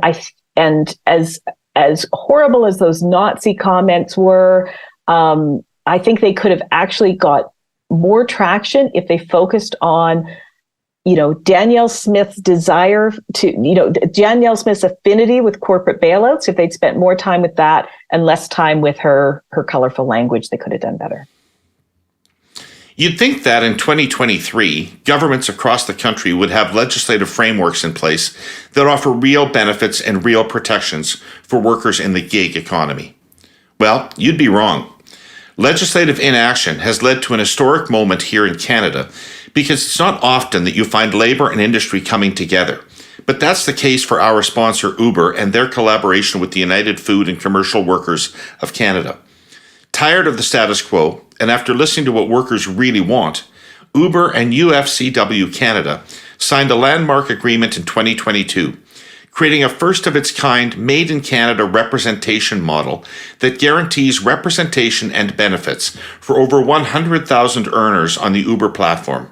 as horrible as those Nazi comments were, I think they could have actually got more traction if they focused on Danielle Smith's desire to, Danielle Smith's affinity with corporate bailouts. If they'd spent more time with that and less time with her colorful language, they could have done better. You'd think that in 2023, governments across the country would have legislative frameworks in place that offer real benefits and real protections for workers in the gig economy. Well, you'd be wrong. Legislative inaction has led to an historic moment here in Canada, because it's not often that you find labor and industry coming together, But that's the case for our sponsor Uber and their collaboration with the United Food and Commercial Workers of Canada. Tired of the status quo, and after listening to what workers really want, Uber and UFCW Canada signed a landmark agreement in 2022, creating a first-of-its-kind made-in-Canada representation model that guarantees representation and benefits for over 100,000 earners on the Uber platform.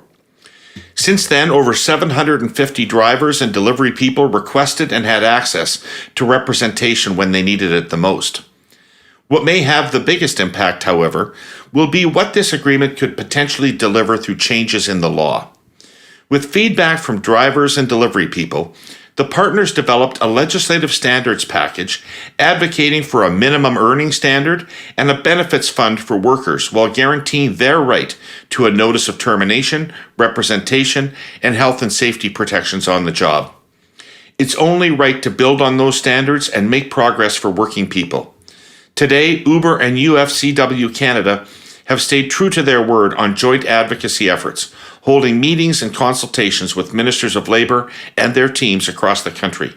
Since then, over 750 drivers and delivery people requested and had access to representation when they needed it the most. What may have the biggest impact, however, will be what this agreement could potentially deliver through changes in the law. With feedback from drivers and delivery people, the partners developed a legislative standards package advocating for a minimum earning standard and a benefits fund for workers while guaranteeing their right to a notice of termination, representation, and health and safety protections on the job. It's only right to build on those standards and make progress for working people. Today, Uber and UFCW Canada have stayed true to their word on joint advocacy efforts, holding meetings and consultations with ministers of labour and their teams across the country.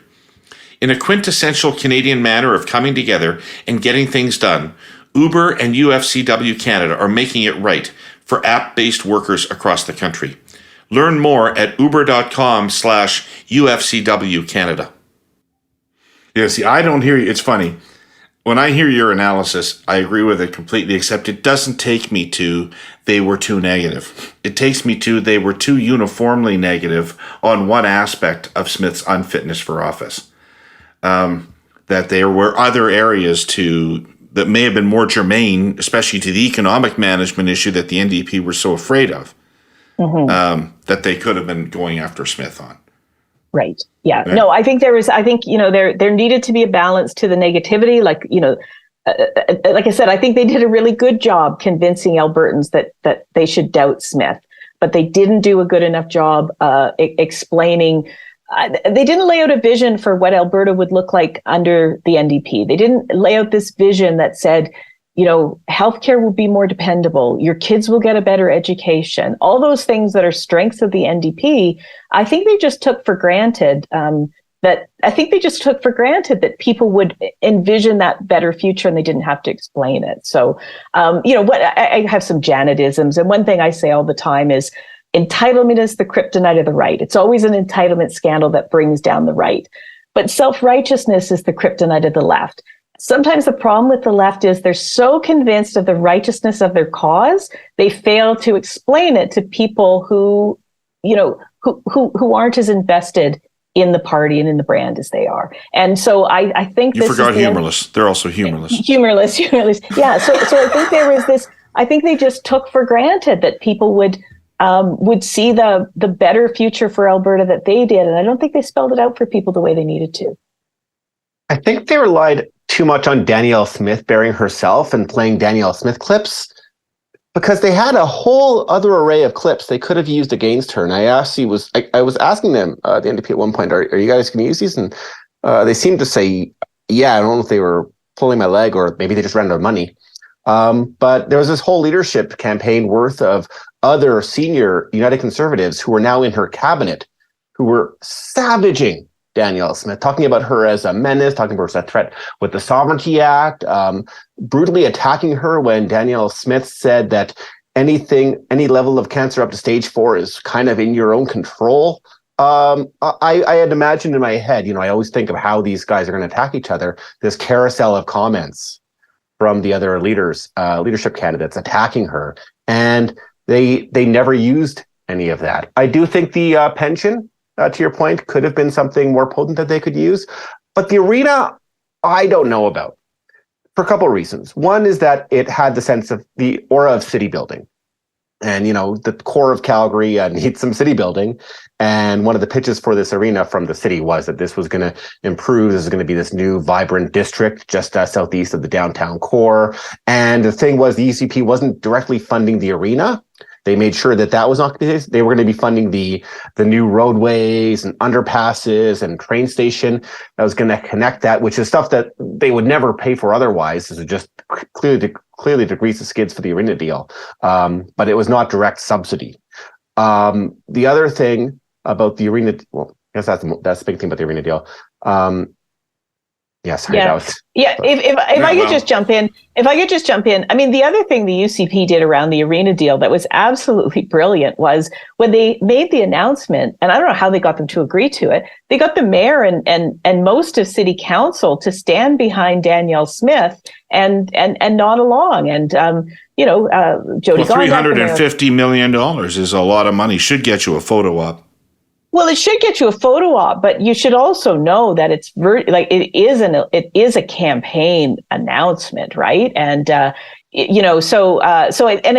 In a quintessential Canadian manner of coming together and getting things done, Uber and UFCW Canada are making it right for app-based workers across the country. Learn more at uber.com/UFCW Canada. Yeah, see, I don't hear you. It's funny. When I hear your analysis, I agree with it completely, except it doesn't take me to they were too negative. It takes me to they were too uniformly negative on one aspect of Smith's unfitness for office. That there were other areas that may have been more germane, especially to the economic management issue that the NDP were so afraid of, that they could have been going after Smith on. Right. Yeah. No, I think there needed to be a balance to the negativity. Like I said, I think they did a really good job convincing Albertans that they should doubt Smith, but they didn't do a good enough job explaining. They didn't lay out a vision for what Alberta would look like under the NDP. They didn't lay out this vision that said, healthcare will be more dependable. Your kids will get a better education. All those things that are strengths of the NDP, I think they just took for granted that people would envision that better future and they didn't have to explain it. So, I have some Janetisms. And one thing I say all the time is entitlement is the kryptonite of the right. It's always an entitlement scandal that brings down the right. But self-righteousness is the kryptonite of the left. Sometimes the problem with the left is they're so convinced of the righteousness of their cause, they fail to explain it to people who aren't as invested in the party and in the brand as they are. And so I think you forgot humorless. They're also humorless. Humorless. Yeah. So I think there was this. I think they just took for granted that people would see the better future for Alberta that they did, and I don't think they spelled it out for people the way they needed to. I think they relied too much on Danielle Smith bearing herself and playing Danielle Smith clips, because they had a whole other array of clips they could have used against her. And I was asking them, the NDP at one point, are you guys going to use these? And they seemed to say, yeah. I don't know if they were pulling my leg or maybe they just ran out of money. But there was this whole leadership campaign worth of other senior United Conservatives who were now in her cabinet, who were savaging Danielle Smith, talking about her as a menace, talking about her as a threat with the Sovereignty Act, brutally attacking her when Danielle Smith said that any level of cancer up to stage 4 is kind of in your own control. I had imagined in my head, I always think of how these guys are going to attack each other, this carousel of comments from the other leadership candidates attacking her. And they never used any of that. I do think the pension, to your point, could have been something more potent that they could use. But the arena, I don't know about for a couple of reasons. One is that it had the sense of the aura of city building. And, the core of Calgary needs some city building. And one of the pitches for this arena from the city was that this was going to improve. This is going to be this new vibrant district just southeast of the downtown core. And the thing was, the UCP wasn't directly funding the arena. They made sure that was not the case. They were going to be funding the new roadways and underpasses and train station that was going to connect that, which is stuff that they would never pay for otherwise. This is just clearly to grease the skids for the arena deal. But it was not direct subsidy. The other thing about the arena, guess that's the big thing about the Arena Deal. Yes, yeah. If I could just jump in, I mean, the other thing the UCP did around the Arena Deal that was absolutely brilliant was when they made the announcement, and I don't know how they got them to agree to it. They got the mayor and most of City Council to stand behind Danielle Smith and nod along. And Jody Gondak, $350 million is a lot of money. Should get you a photo op. Well, it should get you a photo op, but you should also know that it is a campaign announcement, right? And I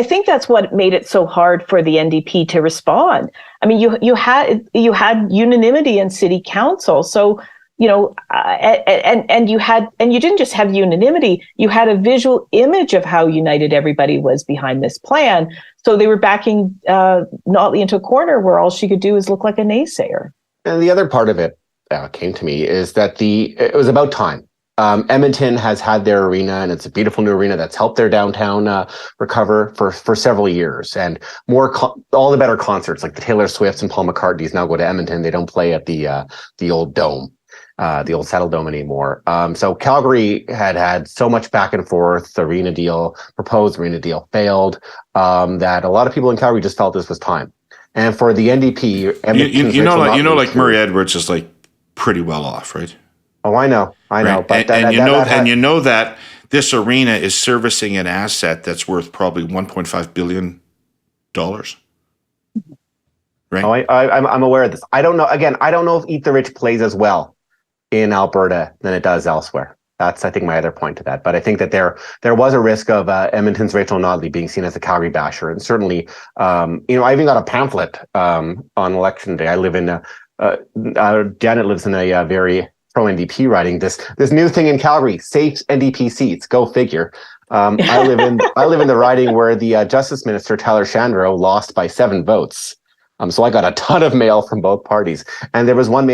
think that's what made it so hard for the NDP to respond. I mean, you had unanimity in City Council, so and you didn't just have unanimity, you had a visual image of how united everybody was behind this plan. So they were backing Notley into a corner where all she could do is look like a naysayer. And the other part of it came to me is that it was about time. Edmonton has had their arena, and it's a beautiful new arena that's helped their downtown recover for several years. And all the better concerts, like the Taylor Swifts and Paul McCartney's, now go to Edmonton. They don't play at the old dome. The old Saddle Dome anymore. So Calgary had so much back and forth, the Arena Deal, proposed Arena Deal failed, that a lot of people in Calgary just felt this was time. And for the NDP, like Murray Edwards is like pretty well off, right? Oh, I know. Right. But you know that this arena is servicing an asset that's worth probably $1.5 billion. Right. Oh, I'm aware of this. I don't know. Again, I don't know if Eat the Rich plays as well in Alberta than it does elsewhere. That's, I think, my other point to that. But I think that there was a risk of Edmonton's Rachel Notley being seen as a Calgary basher. And certainly, I even got a pamphlet on election day. I live in, Janet lives in a very pro-NDP riding. This new thing in Calgary, safe NDP seats, go figure. I live in the riding where the Justice Minister, Tyler Shandro, lost by 7 votes. So I got a ton of mail from both parties, and there was one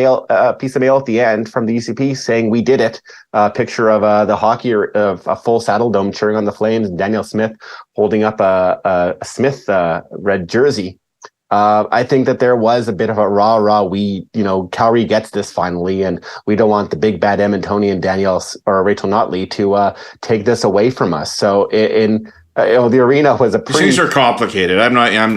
piece of mail at the end from the UCP saying we did it. A picture of the hockey of a full Saddle Dome cheering on the Flames, and Danielle Smith holding up a Smith red jersey. I think that there was a bit of a rah. Calgary gets this finally, and we don't want the big bad Edmontonian Danielle or Rachel Notley to take this away from us. So the arena was a pretty... These are complicated.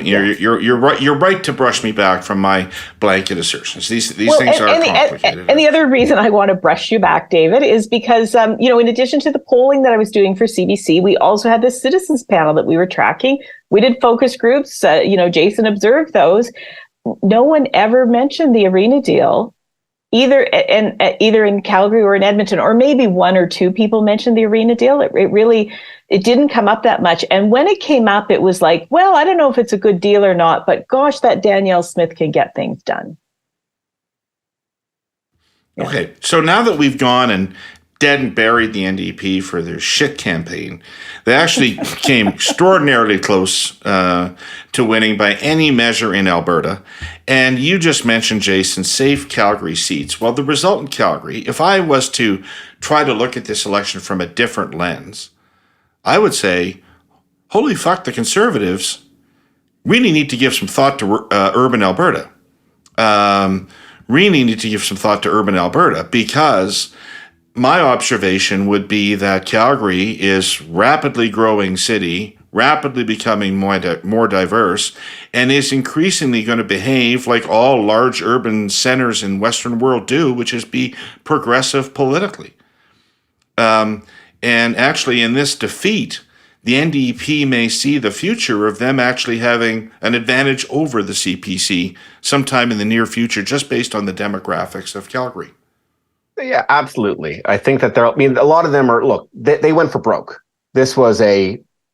You're right. You're right to brush me back from my blanket assertions. These things are complicated. And the other reason I want to brush you back, David, is because in addition to the polling that I was doing for CBC, we also had this citizens panel that we were tracking. We did focus groups. Jason observed those. No one ever mentioned the Arena Deal, either in Calgary or in Edmonton, or maybe 1 or 2 people mentioned the Arena Deal. It didn't come up that much. And when it came up, it was like, well, I don't know if it's a good deal or not, but gosh, that Danielle Smith can get things done. Yeah. Okay, so now that we've gone and dead and buried the NDP for their shit campaign, they actually came extraordinarily close to winning by any measure in Alberta. And you just mentioned, Jason, safe Calgary seats. Well, the result in Calgary, if I was to try to look at this election from a different lens, I would say, holy fuck, the Conservatives really need to give some thought to urban Alberta. Because my observation would be that Calgary is rapidly growing city, rapidly becoming more diverse, and is increasingly going to behave like all large urban centers in Western world do, which is be progressive politically. And actually, in this defeat, the NDP may see the future of them actually having an advantage over the CPC sometime in the near future, just based on the demographics of Calgary. Yeah, absolutely. I think that a lot of them they went for broke. This was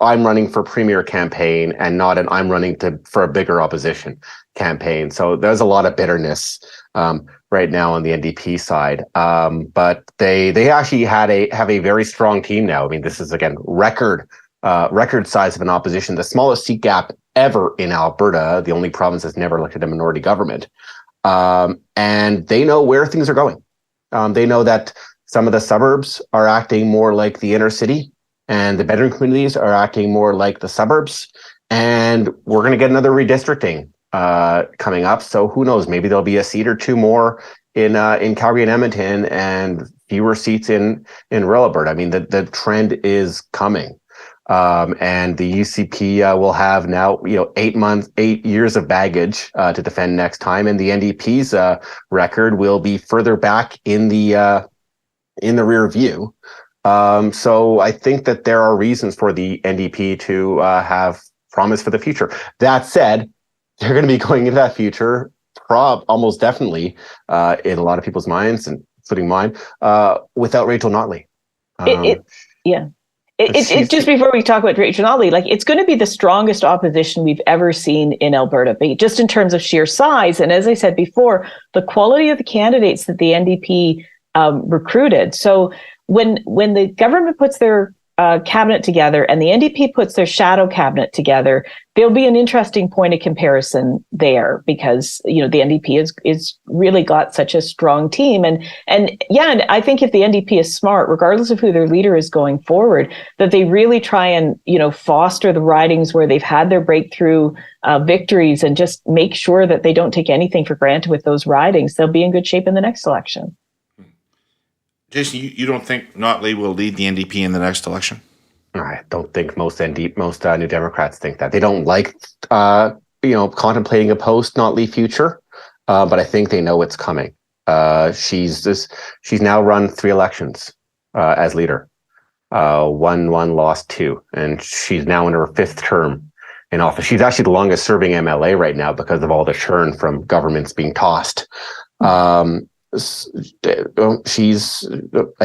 I'm running for premier campaign and not an I'm running for a bigger opposition campaign. So there's a lot of bitterness right now on the NDP side. But they actually have a very strong team now. I mean, this is, again, record size of an opposition, the smallest seat gap ever in Alberta, the only province that's never elected a minority government. And they know where things are going. They know that some of the suburbs are acting more like the inner city, and the bedroom communities are acting more like the suburbs. And we're going to get another redistricting coming up. So who knows? Maybe there'll be a seat or two more in Calgary and Edmonton, and fewer seats in rural Alberta. I mean, the trend is coming. And the UCP will have now, 8 years of baggage to defend next time, and the NDP's record will be further back in the rear view. So I think that there are reasons for the NDP to have promise for the future. That said, they're going to be going into that future almost definitely in a lot of people's minds, including mine, without Rachel Notley. Just before we talk about Rachel Notley, it's going to be the strongest opposition we've ever seen in Alberta, just in terms of sheer size. And as I said before, the quality of the candidates that the NDP recruited. So when the government puts their cabinet together and the NDP puts their shadow cabinet together, there'll be an interesting point of comparison there, because the NDP is really got such a strong team, and I think if the NDP is smart, regardless of who their leader is going forward, that they really try and foster the ridings where they've had their breakthrough victories, and just make sure that they don't take anything for granted with those ridings. They'll be in good shape in the next election. Jason, you don't think Notley will lead the NDP in the next election? I don't think most New Democrats think that. They don't like, contemplating a post-Notley future, but I think they know it's coming. She's now run 3 elections as leader, won 1, lost 2, and she's now in her 5th term in office. She's actually the longest serving MLA right now because of all the churn from governments being tossed. I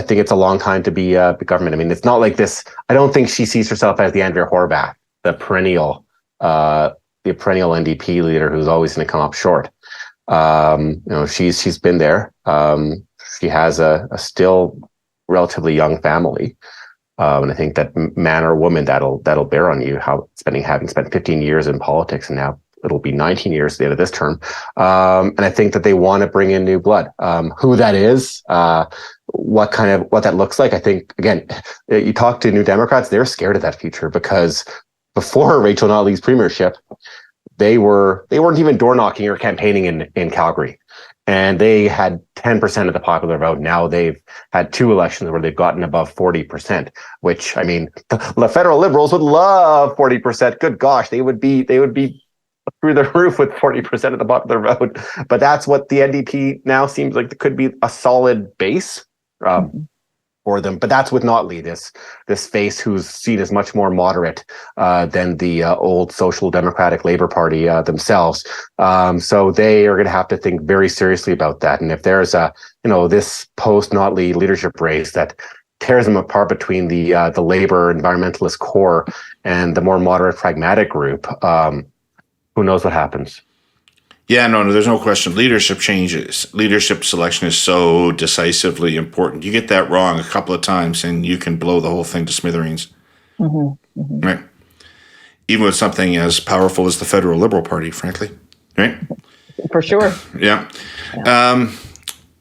think it's a long time to be government. I mean, it's not like this. I don't think she sees herself as the Andrea Horwath, the perennial NDP leader who's always going to come up short. She's been there. She has a still relatively young family, and I think that man or woman that'll bear on you having spent 15 years in politics, and now it'll be 19 years at the end of this term. And I think that they want to bring in new blood. Who that is, what that looks like. I think, again, you talk to New Democrats, they're scared of that future, because before Rachel Notley's premiership, they weren't even door knocking or campaigning in Calgary. And they had 10% of the popular vote. Now they've had 2 elections where they've gotten above 40%, which, I mean, the federal Liberals would love 40%. Good gosh, they would be through the roof with 40% of the popular vote. But that's what the NDP now seems like it could be a solid base for them. But that's with Notley, this face who's seen as much more moderate than the old Social Democratic Labour Party themselves. So they are going to have to think very seriously about that. And if there's this post-Notley leadership race that tears them apart between the Labour environmentalist core and the more moderate pragmatic group, who knows what happens? Yeah, no, there's no question. Leadership changes. Leadership selection is so decisively important. You get that wrong a couple of times and you can blow the whole thing to smithereens. Mm-hmm, mm-hmm. Right? Even with something as powerful as the Federal Liberal Party, frankly. Right? For sure. Yeah.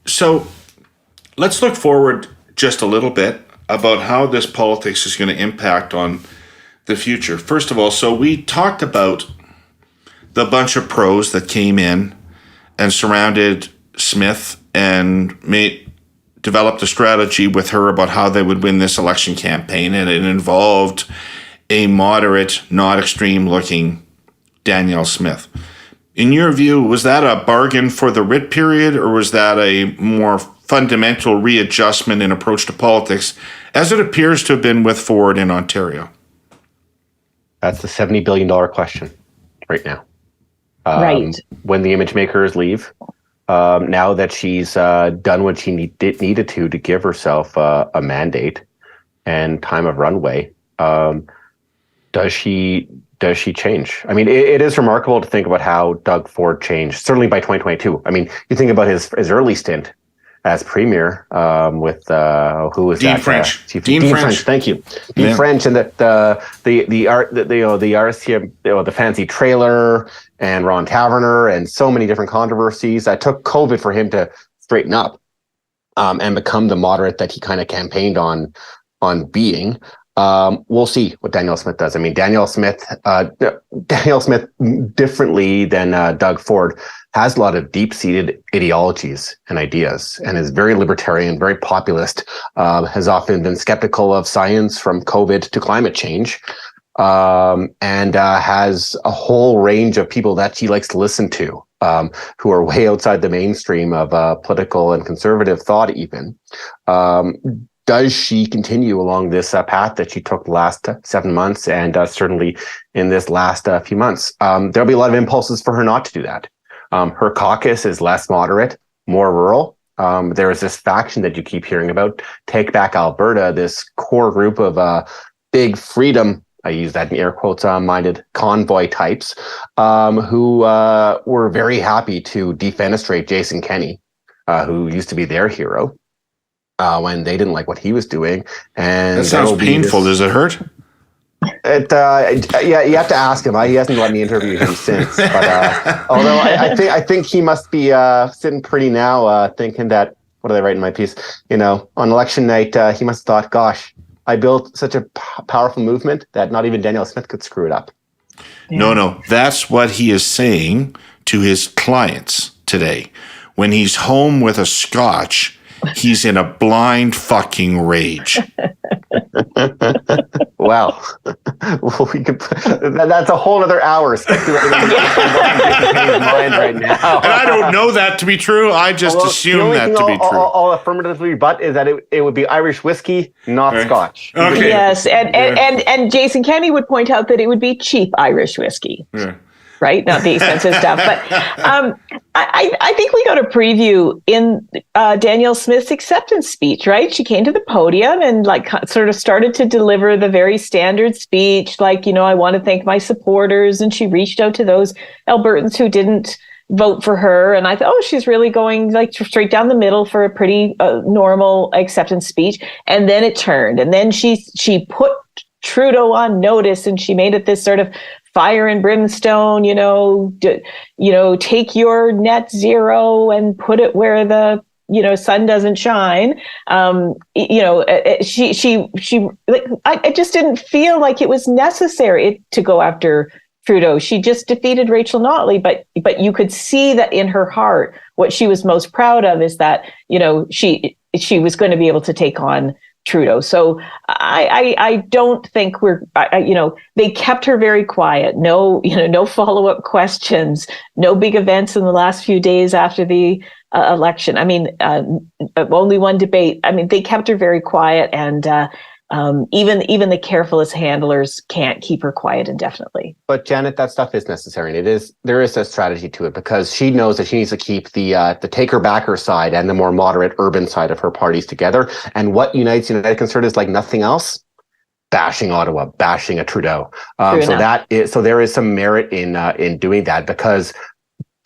So let's look forward just a little bit about how this politics is going to impact on the future. First of all, so we talked about the bunch of pros that came in and surrounded Smith and developed a strategy with her about how they would win this election campaign. And it involved a moderate, not extreme looking Danielle Smith. In your view, was that a bargain for the writ period, or was that a more fundamental readjustment in approach to politics, as it appears to have been with Ford in Ontario? That's the $70 billion question right now. Right. When the image makers leave, now that she's done what she needed to give herself a mandate and time of runway, does she change? I mean, it is remarkable to think about how Doug Ford changed, certainly by 2022. I mean, you think about his early stint as premier with who was Dean that? French. Dean French. Thank you, Dean French, and that the RCM, the fancy trailer, and Ron Taverner, and so many different controversies. That took COVID for him to straighten up and become the moderate that he kind of campaigned on being. We'll see what Danielle Smith does. I mean, Danielle Smith, differently than Doug Ford, has a lot of deep-seated ideologies and ideas, and is very libertarian, very populist, has often been skeptical of science from COVID to climate change, and has a whole range of people that she likes to listen to, who are way outside the mainstream of political and conservative thought even. Does she continue along this path that she took the last 7 months, and certainly in this last few months? There'll be a lot of impulses for her not to do that. Her caucus is less moderate, more rural. There is this faction that you keep hearing about, Take Back Alberta, this core group of big freedom, I use that in air quotes, minded convoy types, who were very happy to defenestrate Jason Kenney, who used to be their hero, when they didn't like what he was doing. And that sounds painful. Does it hurt? Yeah, you have to ask him. He hasn't let me interview him since. But although I think he must be sitting pretty now, thinking that, what did I write in my piece? On election night, he must have thought, "Gosh, I built such a powerful movement that not even Danielle Smith could screw it up." Yeah. No, that's what he is saying to his clients today. When he's home with a scotch, he's in a blind fucking rage. Wow. That's a whole other hour speculating on his mind right now. And I don't know that to be true. I just assume that to be true. I'll affirmatively rebut is that it would be Irish whiskey, not Scotch. Okay. Yes, and Jason Kenney would point out that it would be cheap Irish whiskey. Yeah. Right? Not the expensive stuff. But I think we got a preview in Danielle Smith's acceptance speech, right? She came to the podium and sort of started to deliver the very standard speech, I want to thank my supporters. And she reached out to those Albertans who didn't vote for her. And I thought, she's really going straight down the middle for a pretty normal acceptance speech. And then it turned. And then she put Trudeau on notice, and she made it this sort of fire and brimstone, take your net zero and put it where the, sun doesn't shine. I just didn't feel like it was necessary to go after Trudeau. She just defeated Rachel Notley, but you could see that in her heart, what she was most proud of is that, she was going to be able to take on Trudeau. So I don't think they kept her very quiet. No follow-up questions, no big events in the last few days after the election. I mean, only one debate. I mean, they kept her very quiet, and even the carefulest handlers can't keep her quiet indefinitely. But Janet, that stuff is necessary, and there is a strategy to it, because she knows that she needs to keep the taker-backer side and the more moderate urban side of her parties together. And what unites United Conservatives like nothing else? Bashing Ottawa, bashing a Trudeau. So there is some merit in doing that, because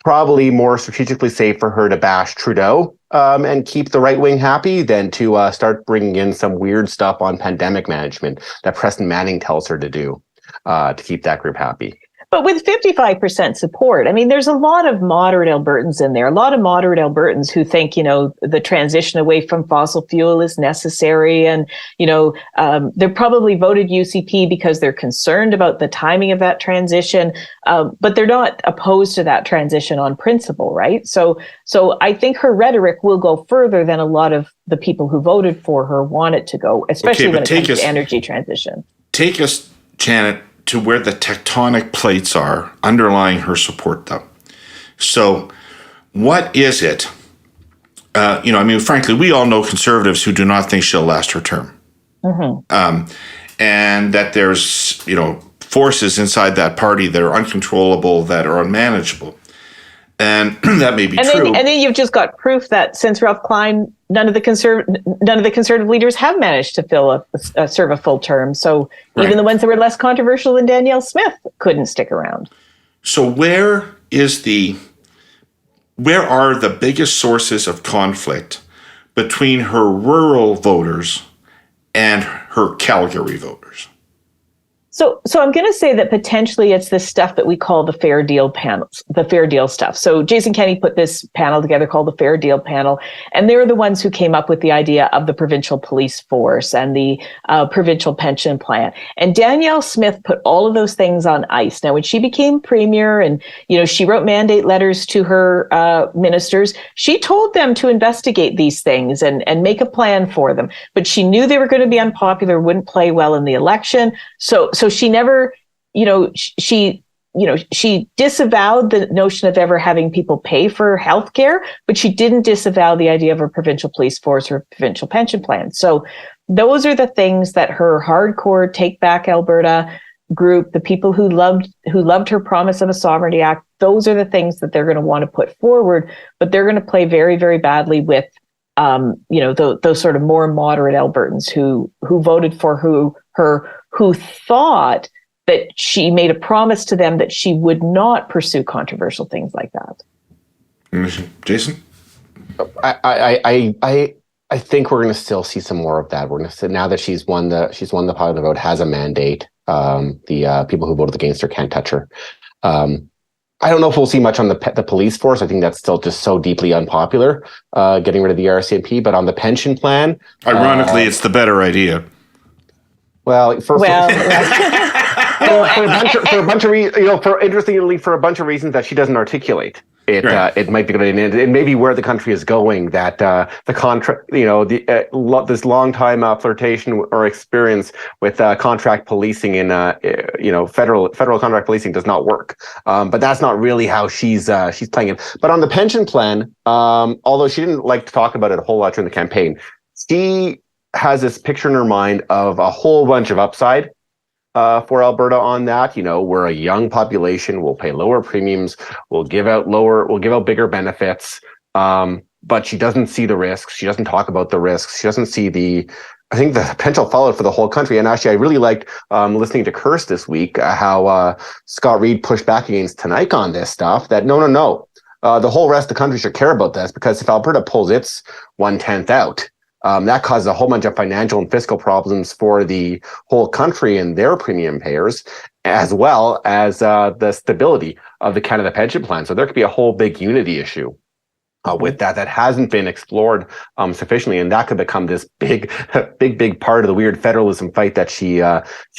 probably more strategically safe for her to bash Trudeau and keep the right wing happy than to start bringing in some weird stuff on pandemic management that Preston Manning tells her to do to keep that group happy. But with 55% support, I mean, there's a lot of moderate Albertans in there, a lot of moderate Albertans who think, the transition away from fossil fuel is necessary. And, they're probably voted UCP because they're concerned about the timing of that transition. But they're not opposed to that transition on principle, right? So I think her rhetoric will go further than a lot of the people who voted for her want it to go, especially when it comes to energy transition. Take us, Janet, to where the tectonic plates are underlying her support, though. So what is it? Frankly, we all know conservatives who do not think she'll last her term. Mm-hmm. And that there's, forces inside that party that are uncontrollable, that are unmanageable. And that may be true. And then you've just got proof that since Ralph Klein, none of the conservative leaders have managed to serve a full term. So even the ones that were less controversial than Danielle Smith couldn't stick around. So where are the biggest sources of conflict between her rural voters and her Calgary voters? So I'm going to say that potentially it's this stuff that we call the Fair Deal panels, the Fair Deal stuff. So Jason Kenney put this panel together called the Fair Deal panel, and they're the ones who came up with the idea of the provincial police force and the provincial pension plan. And Danielle Smith put all of those things on ice. Now, when she became premier and, she wrote mandate letters to her ministers, she told them to investigate these things and make a plan for them. But she knew they were going to be unpopular, wouldn't play well in the election. So she never, she disavowed the notion of ever having people pay for healthcare, but she didn't disavow the idea of a provincial police force or a provincial pension plan. So those are the things that her hardcore Take Back Alberta group, the people who loved her promise of a Sovereignty Act, those are the things that they're going to want to put forward, but they're going to play very, very badly with those sort of more moderate Albertans who voted for who thought that she made a promise to them that she would not pursue controversial things like that. Jason? I think we're going to still see some more of that. We're going to see, now that she's won the popular vote, has a mandate. The people who voted against her can't touch her. I don't know if we'll see much on the police force. I think that's still just so deeply unpopular, getting rid of the RCMP. But on the pension plan, ironically, it's the better idea. Well, for a bunch of reasons that she doesn't articulate. It might be good, and it may be where the country is going. That the contract, this long time flirtation or experience with contract policing in federal contract policing does not work. But that's not really how she's playing it. But on the pension plan, although she didn't like to talk about it a whole lot during the campaign, she has this picture in her mind of a whole bunch of upside for Alberta on that. We're a young population. We'll pay lower premiums. We'll give out bigger benefits. But she doesn't see the risks. She doesn't talk about the risks. She doesn't see the potential fallout for the whole country. And actually, I really liked listening to Kirst this week, how Scott Reid pushed back against Tonight on this stuff, that no. The whole rest of the country should care about this, because if Alberta pulls its 1/10 out, that causes a whole bunch of financial and fiscal problems for the whole country and their premium payers, as well as the stability of the Canada pension plan. So there could be a whole big unity issue with that hasn't been explored sufficiently, and that could become this big part of the weird federalism fight that she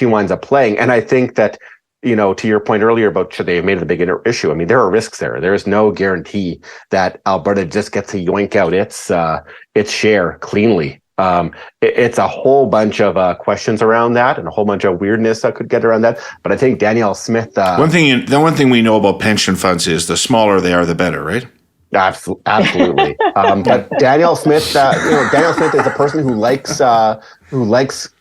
winds up playing. And I think that, to your point earlier about should they have made it a big issue, I mean, there are risks there. There is no guarantee that Alberta just gets to yoink out its share cleanly. It's a whole bunch of questions around that, and a whole bunch of weirdness that could get around that. But I think Danielle Smith. The one thing we know about pension funds is the smaller they are, the better, right? Absolutely. But Danielle Smith, Danielle Smith is a person who likes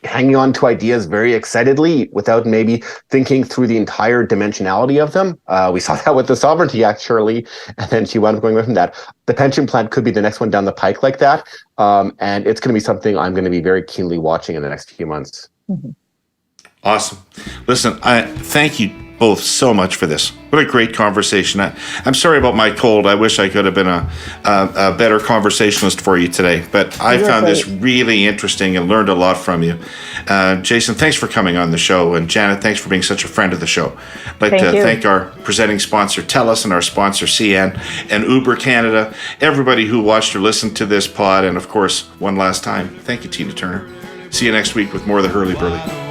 hanging on to ideas very excitedly without maybe thinking through the entire dimensionality of them. We saw that with the Sovereignty Act, Shirley, and then she wound up going away from that. The pension plan could be the next one down the pike like that. And it's going to be something I'm going to be very keenly watching in the next few months. Mm-hmm. Awesome. Listen, I thank you both so much for this. What a great conversation. I'm sorry about my cold. I wish I could have been a better conversationalist for you today, but I found this really interesting and learned a lot from you. Jason, thanks for coming on the show, and Janet, thanks for being such a friend of the show. I'd like to thank our presenting sponsor, Telus, and our sponsor, CN, and Uber Canada, everybody who watched or listened to this pod, and of course, one last time, thank you, Tina Turner. See you next week with more of the Herle Burly.